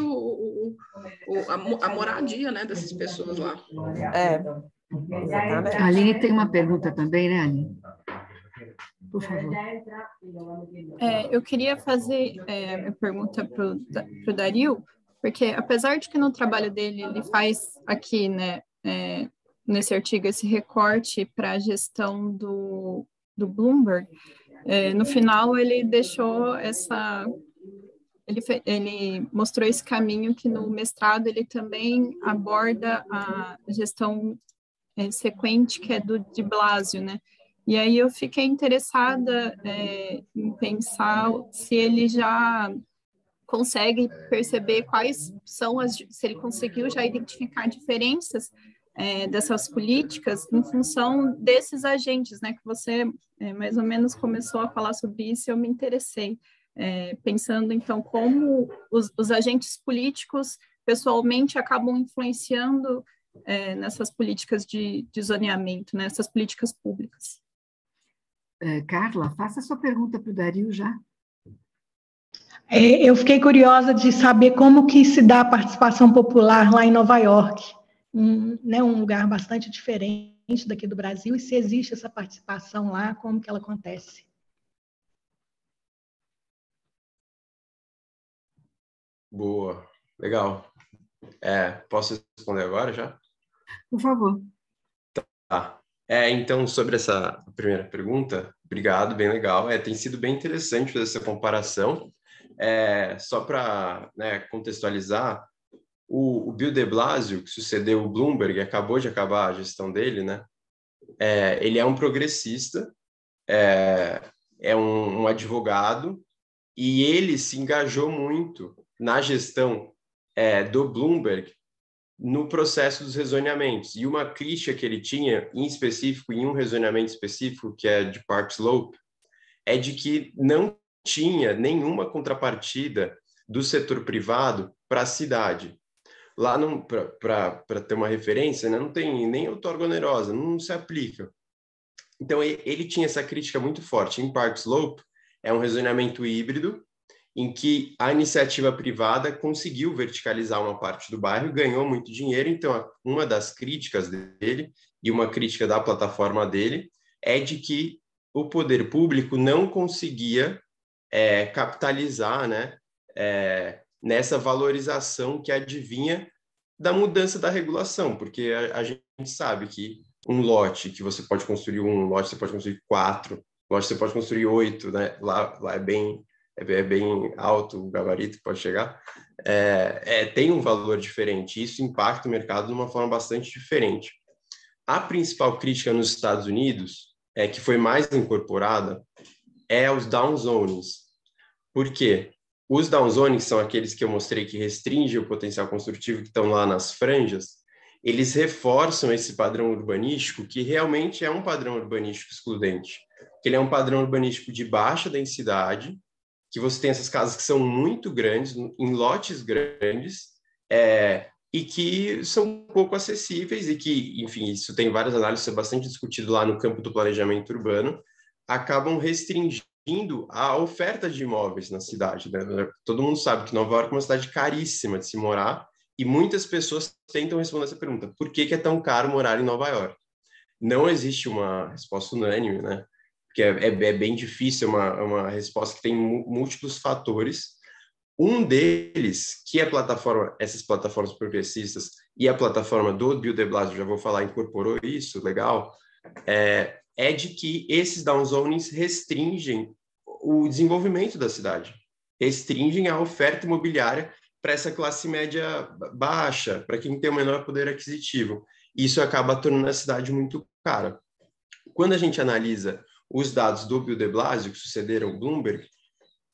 a moradia, né, dessas pessoas lá. Exatamente. A Aline tem uma pergunta também, né, Aline? Por favor. Eu queria fazer a pergunta para o Dario, porque apesar de que no trabalho dele ele faz aqui, né, nesse artigo, esse recorte para a gestão do Bloomberg, no final ele deixou ele mostrou esse caminho que no mestrado ele também aborda a gestão sequente, que é do de Blasio, né? E aí eu fiquei interessada em pensar se ele já consegue perceber quais são se ele conseguiu já identificar diferenças dessas políticas em função desses agentes, né? Que você mais ou menos começou a falar sobre isso e eu me interessei, pensando então como os agentes políticos pessoalmente acabam influenciando nessas políticas de zoneamento, nessas políticas públicas. Carla, faça a sua pergunta para o Dario já. Eu fiquei curiosa de saber como que se dá a participação popular lá em Nova York, um lugar bastante diferente daqui do Brasil, e se existe essa participação lá, como que ela acontece? Boa, legal. Posso responder agora já? Por favor. Tá. Então, sobre essa primeira pergunta, obrigado, bem legal. Tem sido bem interessante fazer essa comparação. Só para contextualizar, o Bill de Blasio, que sucedeu o Bloomberg, acabou de acabar a gestão dele, né? Ele é um progressista, um advogado, e ele se engajou muito na gestão do Bloomberg no processo dos rezoneamentos. E uma crítica que ele tinha, em específico, em um rezoneamento específico, que é de Park Slope, é de que não tinha nenhuma contrapartida do setor privado para a cidade. Lá, para ter uma referência, né, não tem nem outorga onerosa, não se aplica. Então, ele tinha essa crítica muito forte. Em Park Slope, é um rezoneamento híbrido, em que a iniciativa privada conseguiu verticalizar uma parte do bairro, ganhou muito dinheiro. Então, uma das críticas dele, e uma crítica da plataforma dele, é de que o poder público não conseguia capitalizar, né, nessa valorização que advinha da mudança da regulação, porque a gente sabe que um lote que você pode construir um lote, você pode construir 4, lote você pode construir 8, né? Lá é bem alto o gabarito que pode chegar, tem um valor diferente, isso impacta o mercado de uma forma bastante diferente. A principal crítica nos Estados Unidos, que foi mais incorporada, é os downzonings. Por quê? Os downzonings são aqueles que eu mostrei que restringem o potencial construtivo, que estão lá nas franjas. Eles reforçam esse padrão urbanístico, que realmente é um padrão urbanístico excludente. Ele é um padrão urbanístico de baixa densidade, que você tem essas casas que são muito grandes, em lotes grandes, e que são pouco acessíveis, e que, enfim, isso tem várias análises, isso é bastante discutido lá no campo do planejamento urbano, acabam restringindo a oferta de imóveis na cidade, né? Todo mundo sabe que Nova York é uma cidade caríssima de se morar, e muitas pessoas tentam responder essa pergunta: por que é tão caro morar em Nova York? Não existe uma resposta unânime, né? Porque é bem difícil, uma resposta que tem múltiplos fatores. Um deles, que essas plataformas progressistas e a plataforma do Bill de Blasio, já vou falar, incorporou isso, legal, é de que esses downzonings restringem o desenvolvimento da cidade, restringem a oferta imobiliária para essa classe média baixa, para quem tem o menor poder aquisitivo. Isso acaba tornando a cidade muito cara. Quando a gente analisa os dados do Bill de Blasio, que sucederam o Bloomberg,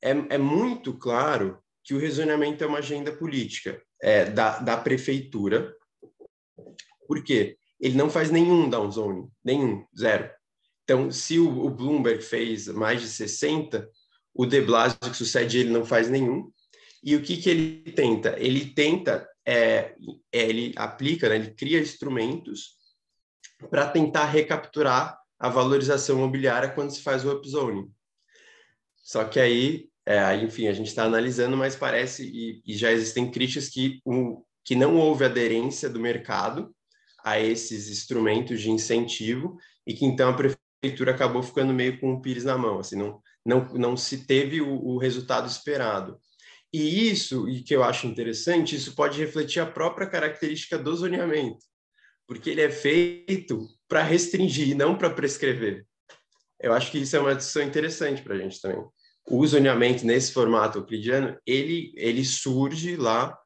é muito claro que o rezoneamento é uma agenda política da prefeitura. Por quê? Ele não faz nenhum downzoning, nenhum, zero. Então, se o Bloomberg fez mais de 60, o de Blasio, que sucede ele, não faz nenhum. E o que ele tenta? Ele aplica, né, ele cria instrumentos para tentar recapturar a valorização imobiliária quando se faz o upzoning. Só que aí, enfim, a gente está analisando, mas parece, e já existem críticas que não houve aderência do mercado a esses instrumentos de incentivo e que então a prefeitura acabou ficando meio com o pires na mão, assim, não se teve o resultado esperado. E isso, e que eu acho interessante, isso pode refletir a própria característica do zoneamento, porque ele é feito para restringir e não para prescrever. Eu acho que isso é uma discussão interessante para a gente também. O zoneamento, nesse formato euclidiano, ele surge lá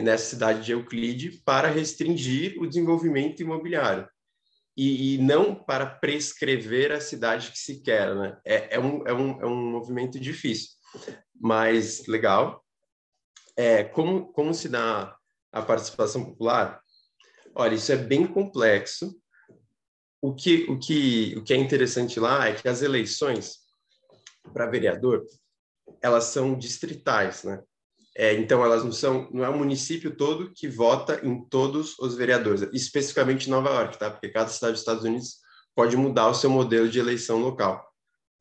nessa cidade de Euclide para restringir o desenvolvimento imobiliário e não para prescrever a cidade que se quer, né? É um movimento difícil, mas legal. Como se dá a participação popular? Olha, isso é bem complexo. O que é interessante lá é que as eleições para vereador, elas são distritais, né? Então, elas não é o município todo que vota em todos os vereadores, especificamente Nova York, tá? Porque cada cidade dos Estados Unidos pode mudar o seu modelo de eleição local,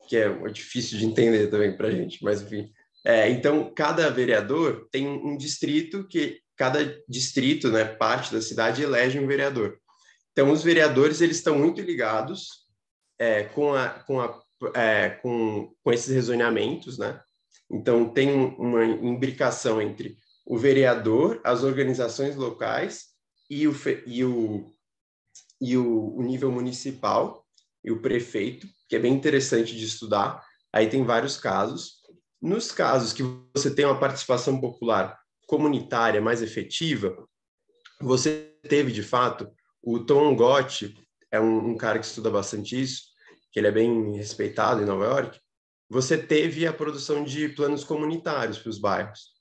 que é difícil de entender também para a gente, mas enfim. Então, cada vereador tem um distrito cada distrito, né, parte da cidade, elege um vereador. Então, os vereadores eles estão muito ligados com esses rezoneamentos, né? Então, tem uma imbricação entre o vereador, as organizações locais e o nível municipal e o prefeito, que é bem interessante de estudar. Aí tem vários casos. Nos casos que você tem uma participação popular comunitária mais efetiva, você teve, de fato, o Tom Gotti, é um cara que estuda bastante isso, que ele é bem respeitado em Nova York. Você teve a produção de planos comunitários para os bairros,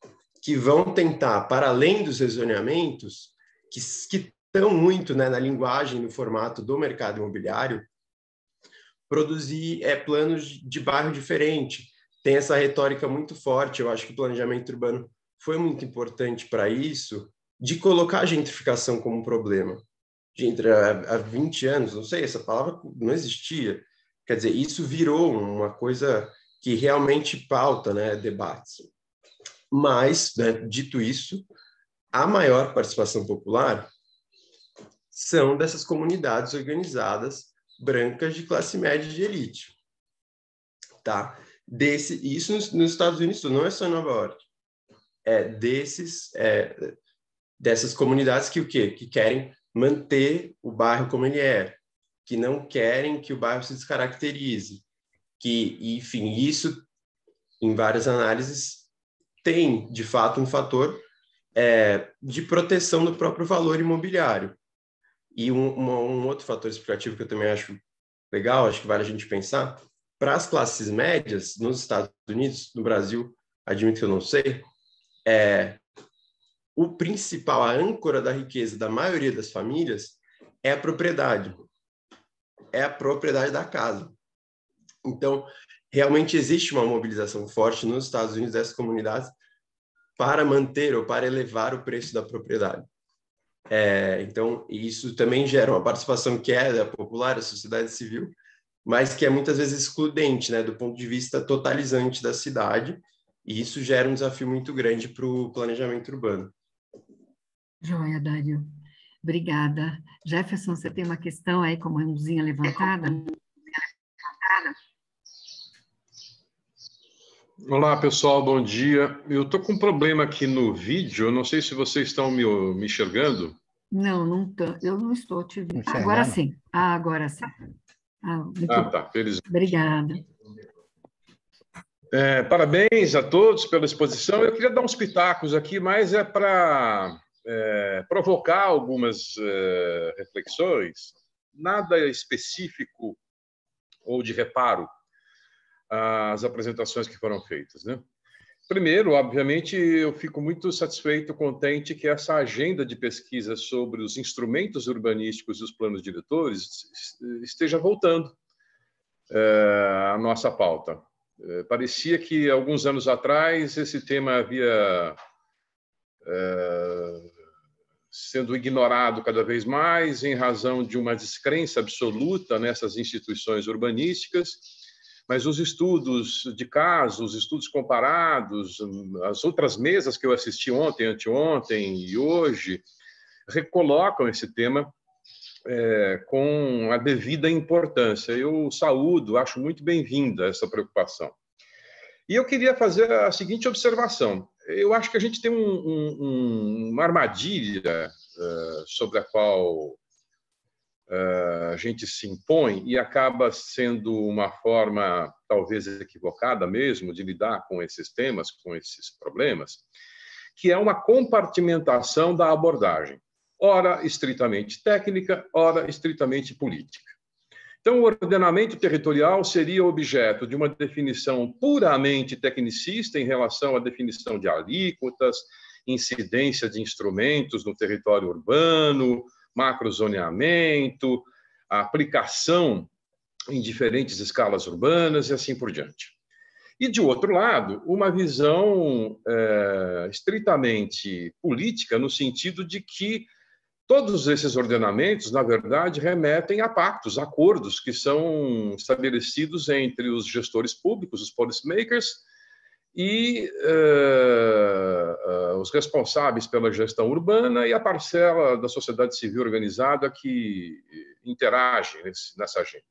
que vão tentar, para além dos rezoneamentos, que estão muito, né, na linguagem, no formato do mercado imobiliário, produzir planos de bairro diferente. Tem essa retórica muito forte, eu acho que o planejamento urbano foi muito importante para isso, de colocar a gentrificação como um problema. Há 20 anos, não sei, essa palavra não existia. Quer dizer, isso virou uma coisa que realmente pauta, né, debates. Mas, né, dito isso, a maior participação popular são dessas comunidades organizadas brancas de classe média e de elite. Tá? Isso nos Estados Unidos, não é só em Nova York. Dessas comunidades que o quê? Que querem manter o bairro como ele é, que não querem que o bairro se descaracterize, enfim, isso, em várias análises, tem, de fato, um fator de proteção do próprio valor imobiliário. E um outro fator explicativo que eu também acho legal, acho que vale a gente pensar, para as classes médias, nos Estados Unidos, no Brasil, admito que eu não sei, a âncora da riqueza da maioria das famílias é a propriedade. É a propriedade da casa. Então, realmente existe uma mobilização forte nos Estados Unidos dessas comunidades para manter ou para elevar o preço da propriedade. Então, isso também gera uma participação que é da popular, da sociedade civil, mas que é muitas vezes excludente, né, do ponto de vista totalizante da cidade, e isso gera um desafio muito grande para o planejamento urbano. Joia, Dário. Obrigada. Jefferson, você tem uma questão aí com a mãozinha levantada? Olá, pessoal, bom dia. Eu estou com um problema aqui no vídeo, eu não sei se vocês estão me enxergando. Não, eu não estou te vendo. Agora sim. Agora sim. Tá, beleza. Obrigada. Parabéns a todos pela exposição. Eu queria dar uns pitacos aqui, mas é para provocar algumas reflexões, nada específico ou de reparo às apresentações que foram feitas, né? Primeiro, obviamente, eu fico muito satisfeito, contente que essa agenda de pesquisa sobre os instrumentos urbanísticos e os planos diretores esteja voltando à nossa pauta. Parecia que, alguns anos atrás, esse tema havia sendo ignorado cada vez mais em razão de uma descrença absoluta nessas instituições urbanísticas, mas os estudos de caso, os estudos comparados, as outras mesas que eu assisti ontem, anteontem e hoje, recolocam esse tema com a devida importância. Eu saúdo, acho muito bem-vinda essa preocupação. E eu queria fazer a seguinte observação. Eu acho que a gente tem uma armadilha sobre a qual a gente se impõe e acaba sendo uma forma, talvez equivocada mesmo, de lidar com esses temas, com esses problemas, que é uma compartimentação da abordagem, ora estritamente técnica, ora estritamente política. Então, o ordenamento territorial seria objeto de uma definição puramente tecnicista em relação à definição de alíquotas, incidência de instrumentos no território urbano, macrozoneamento, a aplicação em diferentes escalas urbanas e assim por diante. E, de outro lado, uma visão estritamente política, no sentido de que todos esses ordenamentos, na verdade, remetem a pactos, acordos que são estabelecidos entre os gestores públicos, os policymakers, e os responsáveis pela gestão urbana e a parcela da sociedade civil organizada que interage nessa agenda.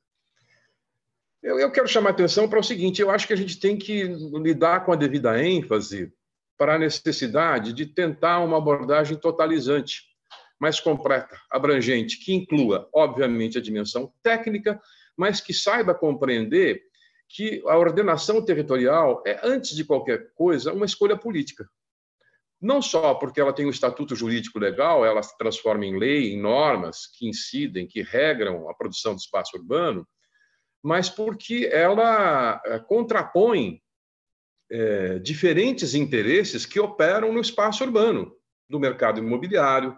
Eu quero chamar a atenção para o seguinte: eu acho que a gente tem que lidar com a devida ênfase para a necessidade de tentar uma abordagem totalizante, mais completa, abrangente, que inclua, obviamente, a dimensão técnica, mas que saiba compreender que a ordenação territorial é, antes de qualquer coisa, uma escolha política. Não só porque ela tem um estatuto jurídico legal, ela se transforma em lei, em normas que incidem, que regram a produção do espaço urbano, mas porque ela contrapõe diferentes interesses que operam no espaço urbano, do mercado imobiliário,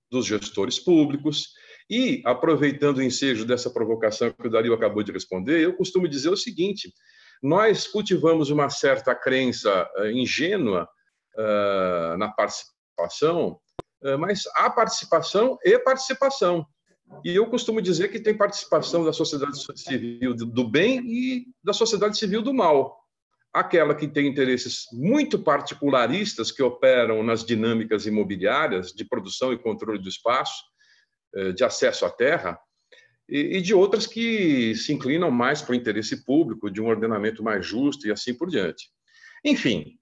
dos gestores públicos. E, aproveitando o ensejo dessa provocação que o Dario acabou de responder, eu costumo dizer o seguinte: nós cultivamos uma certa crença ingênua na participação, mas há participação e participação. E eu costumo dizer que tem participação da sociedade civil do bem e da sociedade civil do mal. Aquela que tem interesses muito particularistas que operam nas dinâmicas imobiliárias de produção e controle do espaço, de acesso à terra, e de outras que se inclinam mais para o interesse público, de um ordenamento mais justo e assim por diante. Enfim,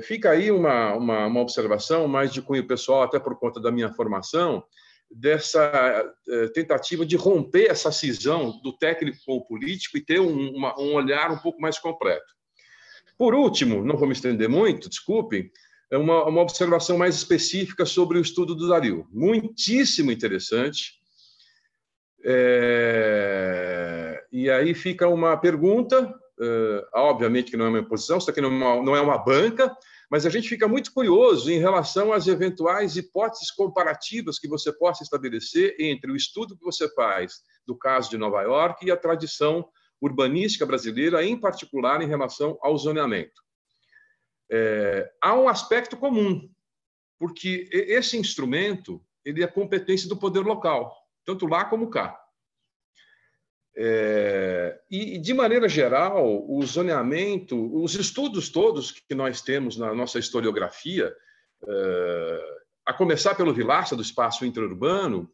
fica aí uma observação mais de cunho pessoal, até por conta da minha formação, dessa tentativa de romper essa cisão do técnico com o político e ter um olhar um pouco mais completo. Por último, não vou me estender muito, desculpem, é uma observação mais específica sobre o estudo do Dario. Muitíssimo interessante. E aí fica uma pergunta, obviamente que não é uma imposição, isso aqui não é uma banca, mas a gente fica muito curioso em relação às eventuais hipóteses comparativas que você possa estabelecer entre o estudo que você faz do caso de Nova York e a tradição urbanística brasileira, em particular em relação ao zoneamento. Há um aspecto comum, porque esse instrumento ele é competência do poder local, tanto lá como cá. E, de maneira geral, o zoneamento, os estudos todos que nós temos na nossa historiografia, a começar pelo Vilaça, do espaço interurbano,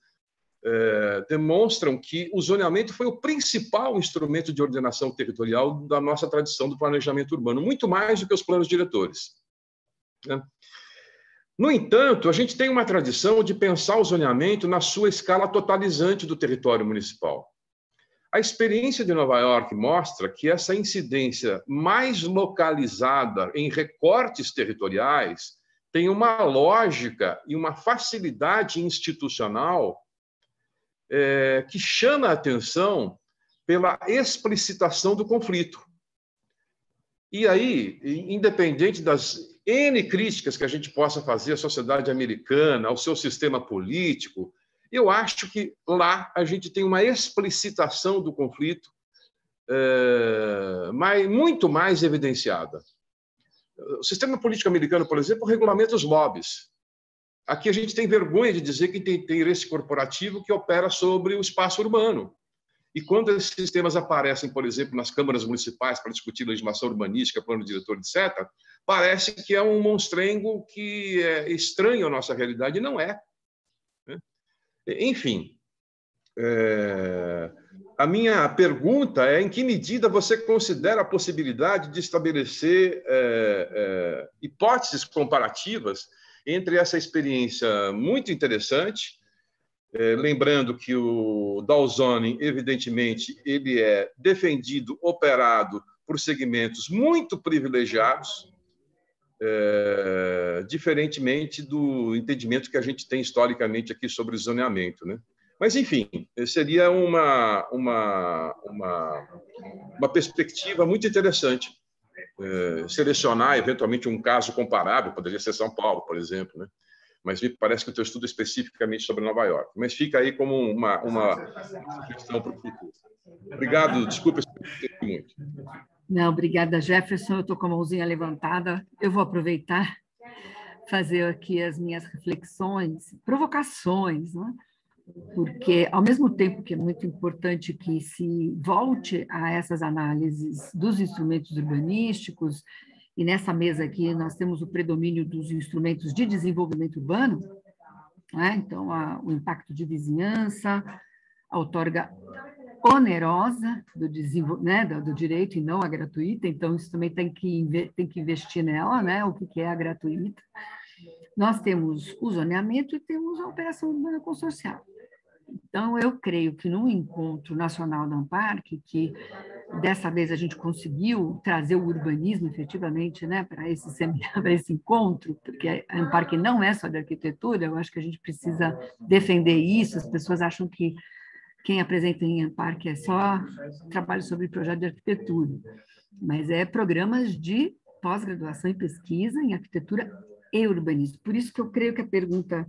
demonstram que o zoneamento foi o principal instrumento de ordenação territorial da nossa tradição do planejamento urbano, muito mais do que os planos diretores. No entanto, a gente tem uma tradição de pensar o zoneamento na sua escala totalizante do território municipal. A experiência de Nova York mostra que essa incidência mais localizada em recortes territoriais tem uma lógica e uma facilidade institucional que chama a atenção pela explicitação do conflito. E aí, independente das N críticas que a gente possa fazer à sociedade americana, ao seu sistema político, eu acho que lá a gente tem uma explicitação do conflito muito mais evidenciada. O sistema político americano, por exemplo, regulamenta os lobbies. Aqui a gente tem vergonha de dizer que tem interesse corporativo que opera sobre o espaço urbano. E quando esses sistemas aparecem, por exemplo, nas câmaras municipais para discutir legislação urbanística, plano diretor, etc., parece que é um monstrengo que é estranho à nossa realidade, e não é. Enfim, a minha pergunta é: em que medida você considera a possibilidade de estabelecer hipóteses comparativas entre essa experiência muito interessante, lembrando que o Dow Zoning, evidentemente, ele é defendido, operado por segmentos muito privilegiados, diferentemente do entendimento que a gente tem historicamente aqui sobre zoneamento, né? Mas, enfim, seria uma perspectiva muito interessante selecionar, eventualmente, um caso comparável, poderia ser São Paulo, por exemplo, né? Mas me parece que o teu estudo é especificamente sobre Nova York. Mas fica aí como uma sugestão para o futuro. Obrigado, desculpa se muito. Não, obrigada, Jefferson. Eu estou com a mãozinha levantada. Eu vou aproveitar, fazer aqui as minhas reflexões, provocações, né? Porque, ao mesmo tempo que é muito importante que se volte a essas análises dos instrumentos urbanísticos, e nessa mesa aqui nós temos o predomínio dos instrumentos de desenvolvimento urbano, né? Então, o impacto de vizinhança, a outorga onerosa do direito e não a gratuita, então isso também tem que investir nela, né? O que é a gratuita. Nós temos o zoneamento e temos a operação urbana consorcial. Então, eu creio que no Encontro Nacional da ANPARC, que dessa vez a gente conseguiu trazer o urbanismo efetivamente, né, para esse encontro, porque a ANPARC não é só de arquitetura, eu acho que a gente precisa defender isso. As pessoas acham que quem apresenta em ANPARC é só trabalho sobre projeto de arquitetura, mas é programas de pós-graduação e pesquisa em arquitetura e urbanismo. Por isso que eu creio que a pergunta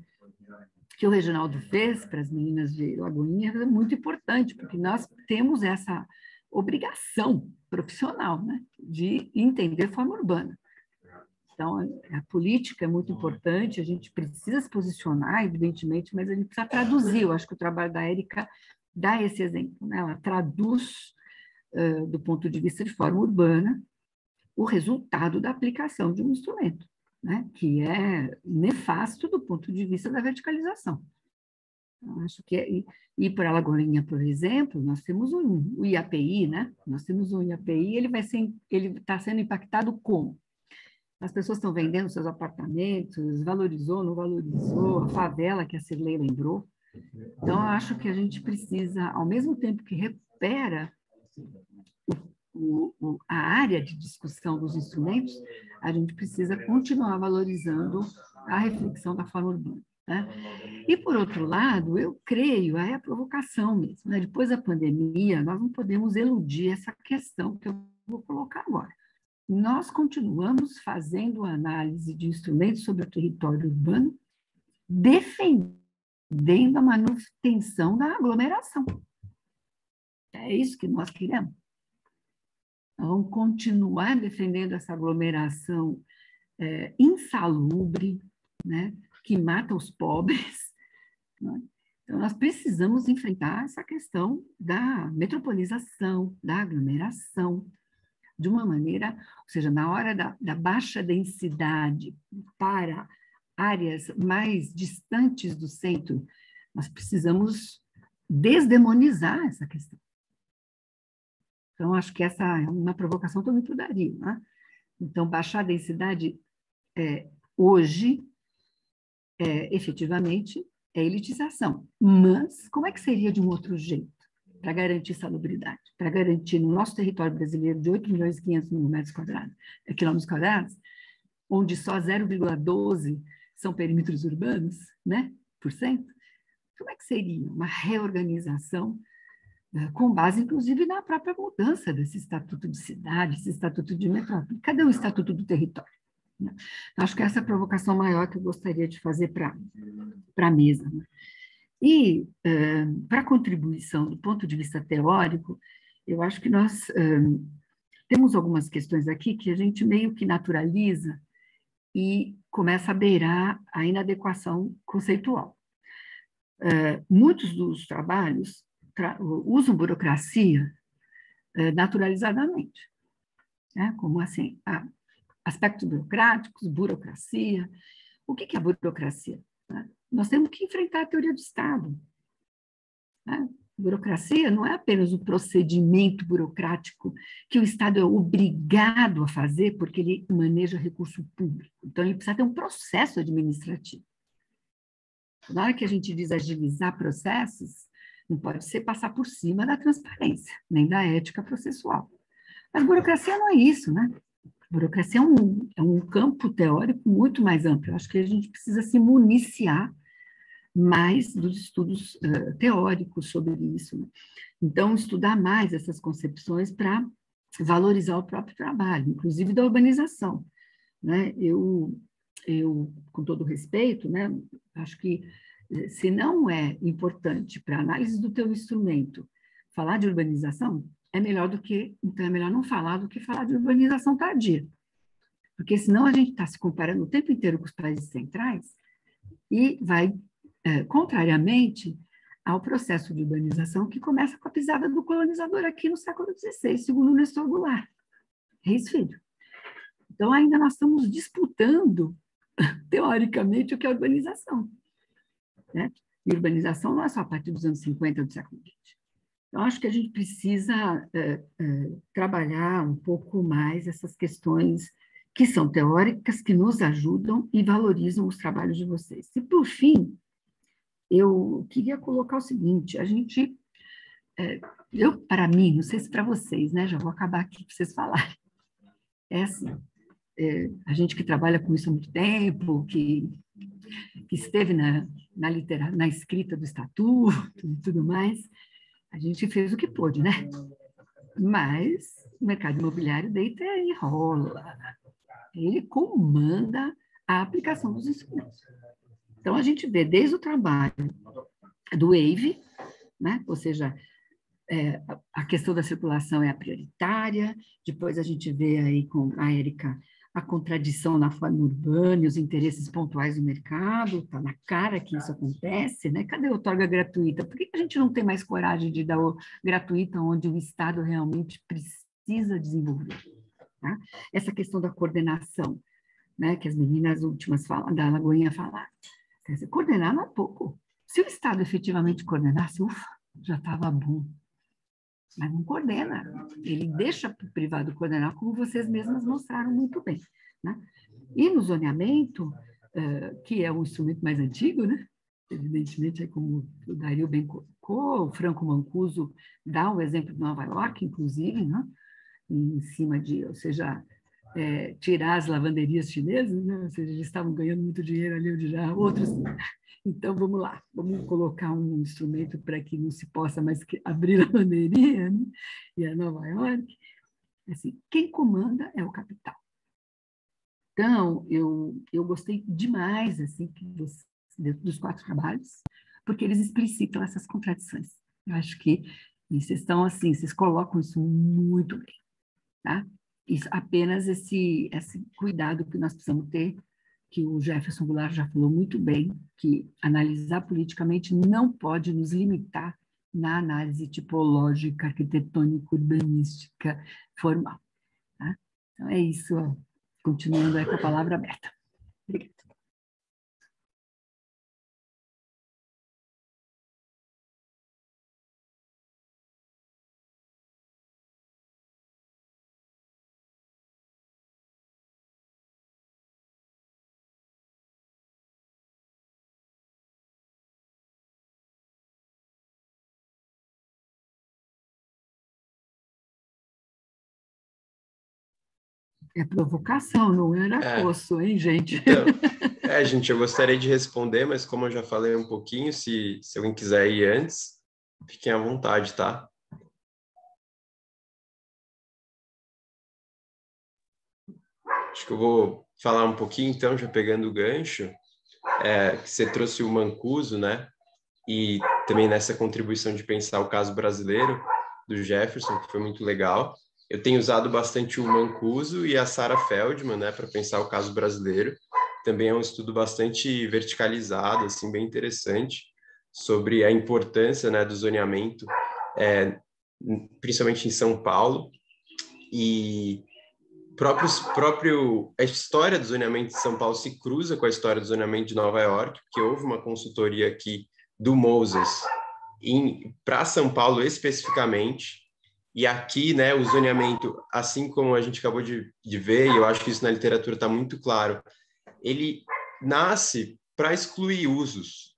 que o Reginaldo fez para as meninas de Lagoinha é muito importante, porque nós temos essa obrigação profissional, né, de entender forma urbana. Então, a política é muito importante, a gente precisa se posicionar, evidentemente, mas a gente precisa traduzir. Eu acho que o trabalho da Érica dá esse exemplo, né? Ela traduz, do ponto de vista de forma urbana, o resultado da aplicação de um instrumento, né? Que é nefasto do ponto de vista da verticalização. Eu acho que e para Alagoinha, por exemplo, nós temos o IAPI, né? Nós temos um IAPI, ele está sendo impactado como? As pessoas estão vendendo seus apartamentos, valorizou, não valorizou, a favela que a Cirlei lembrou. Então, eu acho que a gente precisa, ao mesmo tempo que recupera a área de discussão dos instrumentos, a gente precisa continuar valorizando a reflexão da forma urbana, né? E, por outro lado, eu creio, é a provocação mesmo, né? Depois da pandemia, nós não podemos eludir essa questão que eu vou colocar agora. Nós continuamos fazendo análise de instrumentos sobre o território urbano, defendendo a manutenção da aglomeração. É isso que nós queremos. Nós vamos continuar defendendo essa aglomeração insalubre, né, que mata os pobres, né? Então, nós precisamos enfrentar essa questão da metropolização, da aglomeração, de uma maneira, ou seja, na hora da baixa densidade para áreas mais distantes do centro, nós precisamos desdemonizar essa questão. Então, acho que essa é uma provocação também para o Dario, né? Então, baixar a densidade hoje, efetivamente, é elitização. Mas como é que seria de um outro jeito? para garantir salubridade, para garantir no nosso território brasileiro de 8.500.000 metros quadrados, quilômetros quadrados, onde só 0,12 são perímetros urbanos, né, por cento, como é que seria uma reorganização com base, inclusive, na própria mudança desse estatuto de cidade, esse estatuto de metrópole? Cadê o estatuto do território? Acho que essa é a provocação maior que eu gostaria de fazer para a mesa. Né? E, para a contribuição do ponto de vista teórico, eu acho que nós temos algumas questões aqui que a gente meio que naturaliza e começa a beirar a inadequação conceitual. Muitos dos trabalhos usam burocracia naturalizadamente, né? Como assim, aspectos burocráticos, burocracia. O que é a burocracia? Nós temos que enfrentar a teoria do Estado. Né? Burocracia não é apenas o procedimento burocrático que o Estado é obrigado a fazer porque ele maneja recurso público. Então, ele precisa ter um processo administrativo. Na hora que a gente diz agilizar processos, não pode ser passar por cima da transparência, nem da ética processual. Mas burocracia não é isso, né? Burocracia é um campo teórico muito mais amplo. Eu acho que a gente precisa se municiar mais dos estudos teóricos sobre isso. Né? Então, estudar mais essas concepções para valorizar o próprio trabalho, inclusive da urbanização. Né? Eu, com todo respeito, né, acho que se não é importante para a análise do teu instrumento falar de urbanização, então é melhor não falar do que falar de urbanização tardia. Porque senão a gente está se comparando o tempo inteiro com os países centrais e vai, contrariamente ao processo de urbanização que começa com a pisada do colonizador aqui no século XVI, segundo Nestor Goulart, Reis Filho. Então, ainda nós estamos disputando, teoricamente, o que é urbanização. Né? E urbanização não é só a partir dos anos 50 do século XX. Então, acho que a gente precisa trabalhar um pouco mais essas questões que são teóricas, que nos ajudam e valorizam os trabalhos de vocês. E, por fim, eu queria colocar o seguinte, para mim, não sei se para vocês, né? Já vou acabar aqui para vocês falarem. É assim, a gente que trabalha com isso há muito tempo, que esteve na escrita do estatuto e tudo mais, a gente fez o que pôde, né? Mas o mercado imobiliário deita e rola. Ele comanda a aplicação dos instrumentos. Então, a gente vê desde o trabalho do WAVE, né? Ou seja, a questão da circulação é a prioritária, depois a gente vê aí com a Érica a contradição na forma urbana e os interesses pontuais do mercado, está na cara que isso acontece, né? Cadê a outorga gratuita? Por que a gente não tem mais coragem de dar gratuita onde o Estado realmente precisa desenvolver? Tá? Essa questão da coordenação, né? Que as meninas últimas da Lagoinha falaram. Quer dizer, coordenar não é pouco. Se o Estado efetivamente coordenasse, ufa, já estava bom. Mas não coordena, ele deixa para o privado coordenar, como vocês mesmas mostraram muito bem. Né? E no zoneamento, que é um instrumento mais antigo, né? Evidentemente, é como o Dario bem colocou, o Franco Mancuso dá um exemplo de Nova York, inclusive, né? Em cima de, ou seja, tirar as lavanderias chinesas, né? Ou seja, eles estavam ganhando muito dinheiro ali onde já outros... Então, vamos lá, vamos colocar um instrumento para que não se possa mais abrir a lavanderia, né? E a Nova York. Assim, quem comanda é o capital. Então, eu gostei demais assim, dos 4 trabalhos, porque eles explicitam essas contradições. Eu acho que vocês estão assim, vocês colocam isso muito bem. Tá? Isso, apenas esse cuidado que nós precisamos ter, que o Jefferson Goulart já falou muito bem, que analisar politicamente não pode nos limitar na análise tipológica, arquitetônica, urbanística, formal. Tá? Então, é isso. Continuando aí com a palavra aberta. Obrigada. É provocação, não era acosso, hein, gente? Então, gente, eu gostaria de responder, mas como eu já falei um pouquinho, se alguém quiser ir antes, fiquem à vontade, tá? Acho que eu vou falar um pouquinho, então, já pegando o gancho, que você trouxe o Mancuso, né? E também nessa contribuição de pensar o caso brasileiro do Jefferson, que foi muito legal. Eu tenho usado bastante o Mancuso e a Sarah Feldman, né, para pensar o caso brasileiro. Também é um estudo bastante verticalizado, assim, bem interessante, sobre a importância, né, do zoneamento, principalmente em São Paulo. E a história do zoneamento de São Paulo se cruza com a história do zoneamento de Nova York, porque houve uma consultoria aqui do Moses para São Paulo especificamente. E aqui, né, o zoneamento, assim como a gente acabou de ver, e eu acho que isso na literatura está muito claro, ele nasce para excluir usos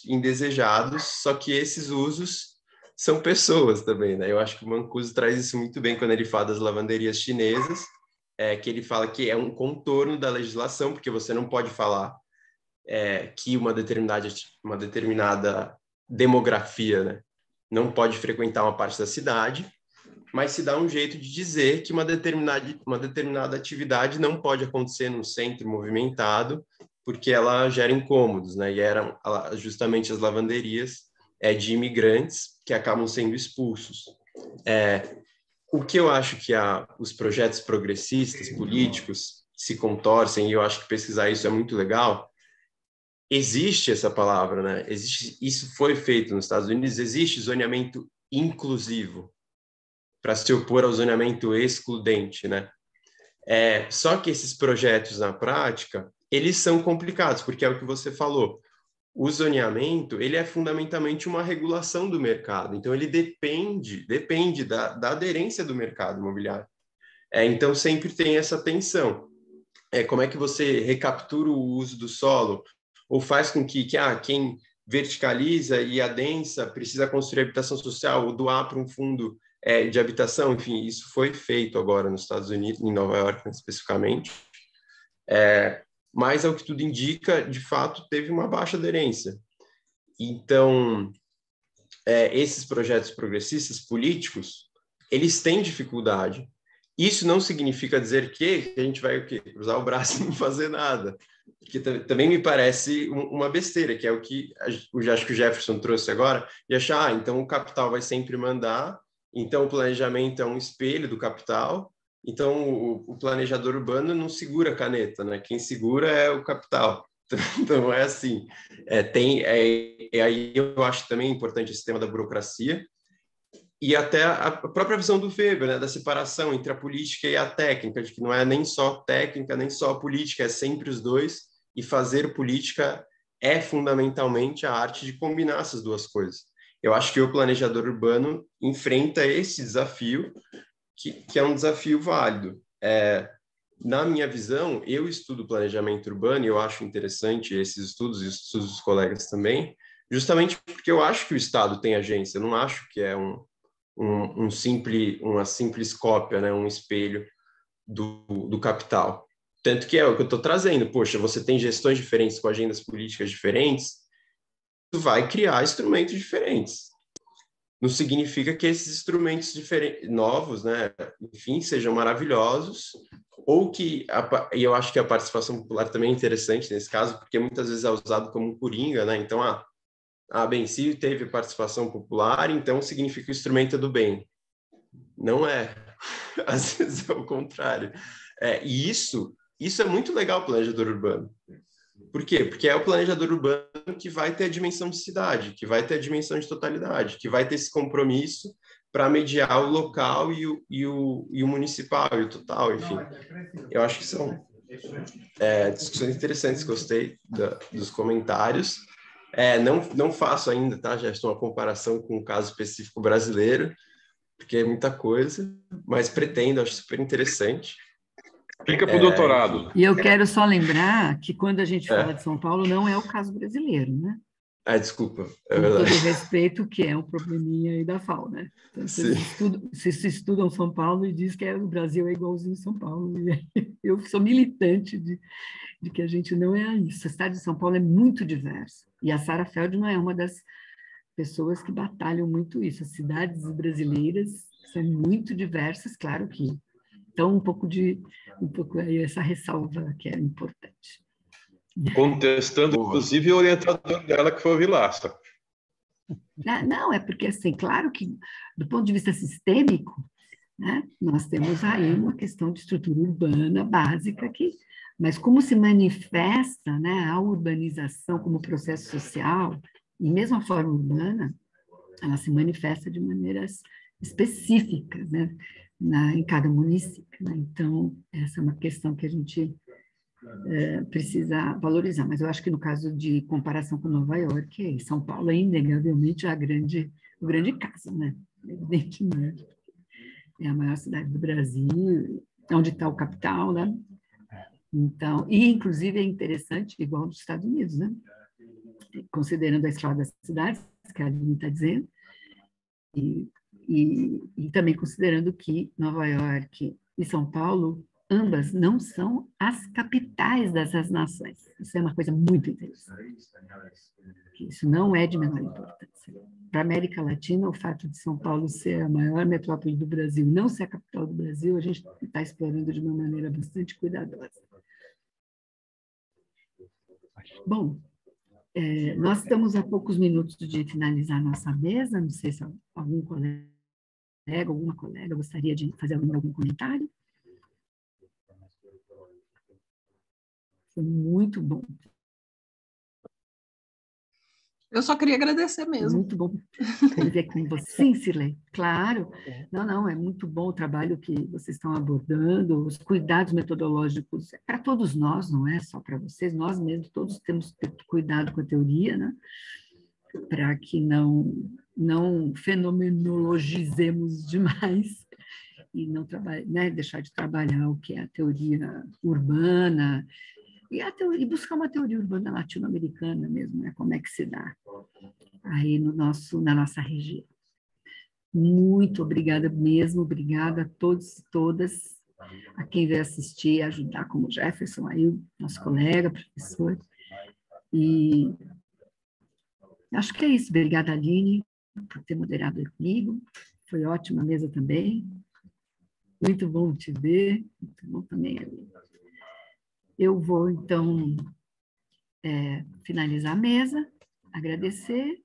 indesejados, só que esses usos são pessoas também, né? Eu acho que o Mancuso traz isso muito bem quando ele fala das lavanderias chinesas, que ele fala que é um contorno da legislação, porque você não pode falar que uma determinada demografia, né, não pode frequentar uma parte da cidade, mas se dá um jeito de dizer que uma determinada atividade não pode acontecer num centro movimentado, porque ela gera incômodos, né? E eram justamente as lavanderias de imigrantes que acabam sendo expulsos. O que eu acho que os projetos progressistas, políticos, se contorcem, e eu acho que pesquisar isso é muito legal. Existe essa palavra, né? Isso foi feito nos Estados Unidos, existe zoneamento inclusivo para se opor ao zoneamento excludente, né? Só que esses projetos, na prática, eles são complicados, porque é o que você falou. O zoneamento, ele é fundamentalmente uma regulação do mercado, então ele depende da aderência do mercado imobiliário. Então sempre tem essa tensão. Como é que você recaptura o uso do solo, ou faz com que quem verticaliza e adensa precisa construir habitação social ou doar para um fundo de habitação, enfim, isso foi feito agora nos Estados Unidos, em Nova York especificamente, mas, ao que tudo indica, de fato, teve uma baixa aderência. Então, esses projetos progressistas políticos, eles têm dificuldade. Isso não significa dizer que a gente vai cruzar o braço e não fazer nada, porque também me parece uma besteira, que é o que acho que o Jefferson trouxe agora, de achar, então o capital vai sempre mandar, então o planejamento é um espelho do capital, então o planejador urbano não segura a caneta, né? Quem segura é o capital. Então é assim. Aí eu acho também importante esse tema da burocracia, e até a própria visão do Weber, né, da separação entre a política e a técnica, de que não é nem só técnica, nem só política, é sempre os dois, e fazer política é fundamentalmente a arte de combinar essas duas coisas. Eu acho que o planejador urbano enfrenta esse desafio, que é um desafio válido. Na minha visão, eu estudo planejamento urbano, e eu acho interessante esses estudos, e os estudos dos colegas também, justamente porque eu acho que o Estado tem agência, eu não acho que é uma simples cópia, né, um espelho do capital. Tanto que é o que eu estou trazendo. Poxa, você tem gestões diferentes com agendas políticas diferentes, isso vai criar instrumentos diferentes. Não significa que esses instrumentos novos, né, enfim, sejam maravilhosos, ou que, e eu acho que a participação popular também é interessante nesse caso, porque muitas vezes é usado como um coringa, né? Então, bem, se teve participação popular, então significa que o instrumento é do bem. Não é. Às vezes é o contrário. E isso é muito legal, o planejador urbano. Por quê? Porque é o planejador urbano que vai ter a dimensão de cidade, que vai ter a dimensão de totalidade, que vai ter esse compromisso para mediar o local e o municipal, e o total, enfim. Eu acho que são discussões interessantes, gostei dos comentários. Não faço ainda, tá? Já estou uma comparação com o caso específico brasileiro, porque é muita coisa, mas pretendo, acho super interessante. Fica para o doutorado. E eu quero só lembrar que quando a gente fala de São Paulo, não é o caso brasileiro, né? Desculpa, é Com verdade. todo respeito, que é um probleminha aí da FAO, né? Então, vocês estudam São Paulo e diz que o Brasil é igualzinho São Paulo. E eu sou militante de que a gente não é isso. A cidade de São Paulo é muito diversa. E a Sara Feldman é uma das pessoas que batalham muito isso. As cidades brasileiras são muito diversas, claro que. Então, um pouco aí essa ressalva que é importante. Contestando, inclusive, o orientador dela, que foi o Vilaça. Não, é porque, assim, claro que, do ponto de vista sistêmico, né, nós temos aí uma questão de estrutura urbana básica mas como se manifesta, né, a urbanização como processo social, e mesmo a forma urbana, ela se manifesta de maneiras específicas, né, em cada município. Né? Então, essa é uma questão que a gente precisa valorizar. Mas eu acho que no caso de comparação com Nova York, São Paulo é inegavelmente o grande caso, né? Evidentemente. É a maior cidade do Brasil, onde está o capital, né? Então, e inclusive é interessante, igual nos Estados Unidos, né? Considerando a escala das cidades, que a Aline está dizendo, e também considerando que Nova York e São Paulo, ambas não são as capitais dessas nações. Isso é uma coisa muito interessante. Isso não é de menor importância. Para a América Latina, o fato de São Paulo ser a maior metrópole do Brasil, não ser a capital do Brasil, a gente está explorando de uma maneira bastante cuidadosa. Bom, nós estamos a poucos minutos de finalizar a nossa mesa. Não sei se algum colega, alguma colega gostaria de fazer algum comentário. Foi muito bom. Eu só queria agradecer mesmo. Muito bom conviver com você. Sim, Cirlei, claro. Não, é muito bom o trabalho que vocês estão abordando, os cuidados metodológicos, para todos nós, não é só para vocês, nós mesmos, todos temos que ter cuidado com a teoria, né? Para que não fenomenologizemos demais e não né, deixar de trabalhar o que é a teoria urbana, e buscar uma teoria urbana latino-americana mesmo, né? Como é que se dá aí na nossa região. Muito obrigada mesmo, obrigada a todos e todas, a quem veio assistir e ajudar, como o Jefferson, aí, nosso colega, professor. E acho que é isso. Obrigada, Aline, por ter moderado aí comigo. Foi ótima a mesa também. Muito bom te ver. Muito bom também, Aline. Eu vou, então, finalizar a mesa, agradecer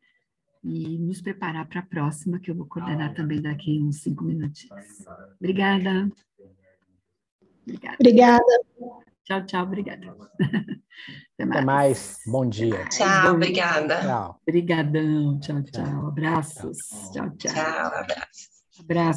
e nos preparar para a próxima, que eu vou coordenar também daqui uns 5 minutinhos. Obrigada. Obrigada. Tchau, tchau, obrigada. Até mais. Bom dia. Tchau, obrigada. Tchau. Obrigadão. Tchau, tchau. Abraços. Tchau, tchau. Tchau, abraço. Abraço.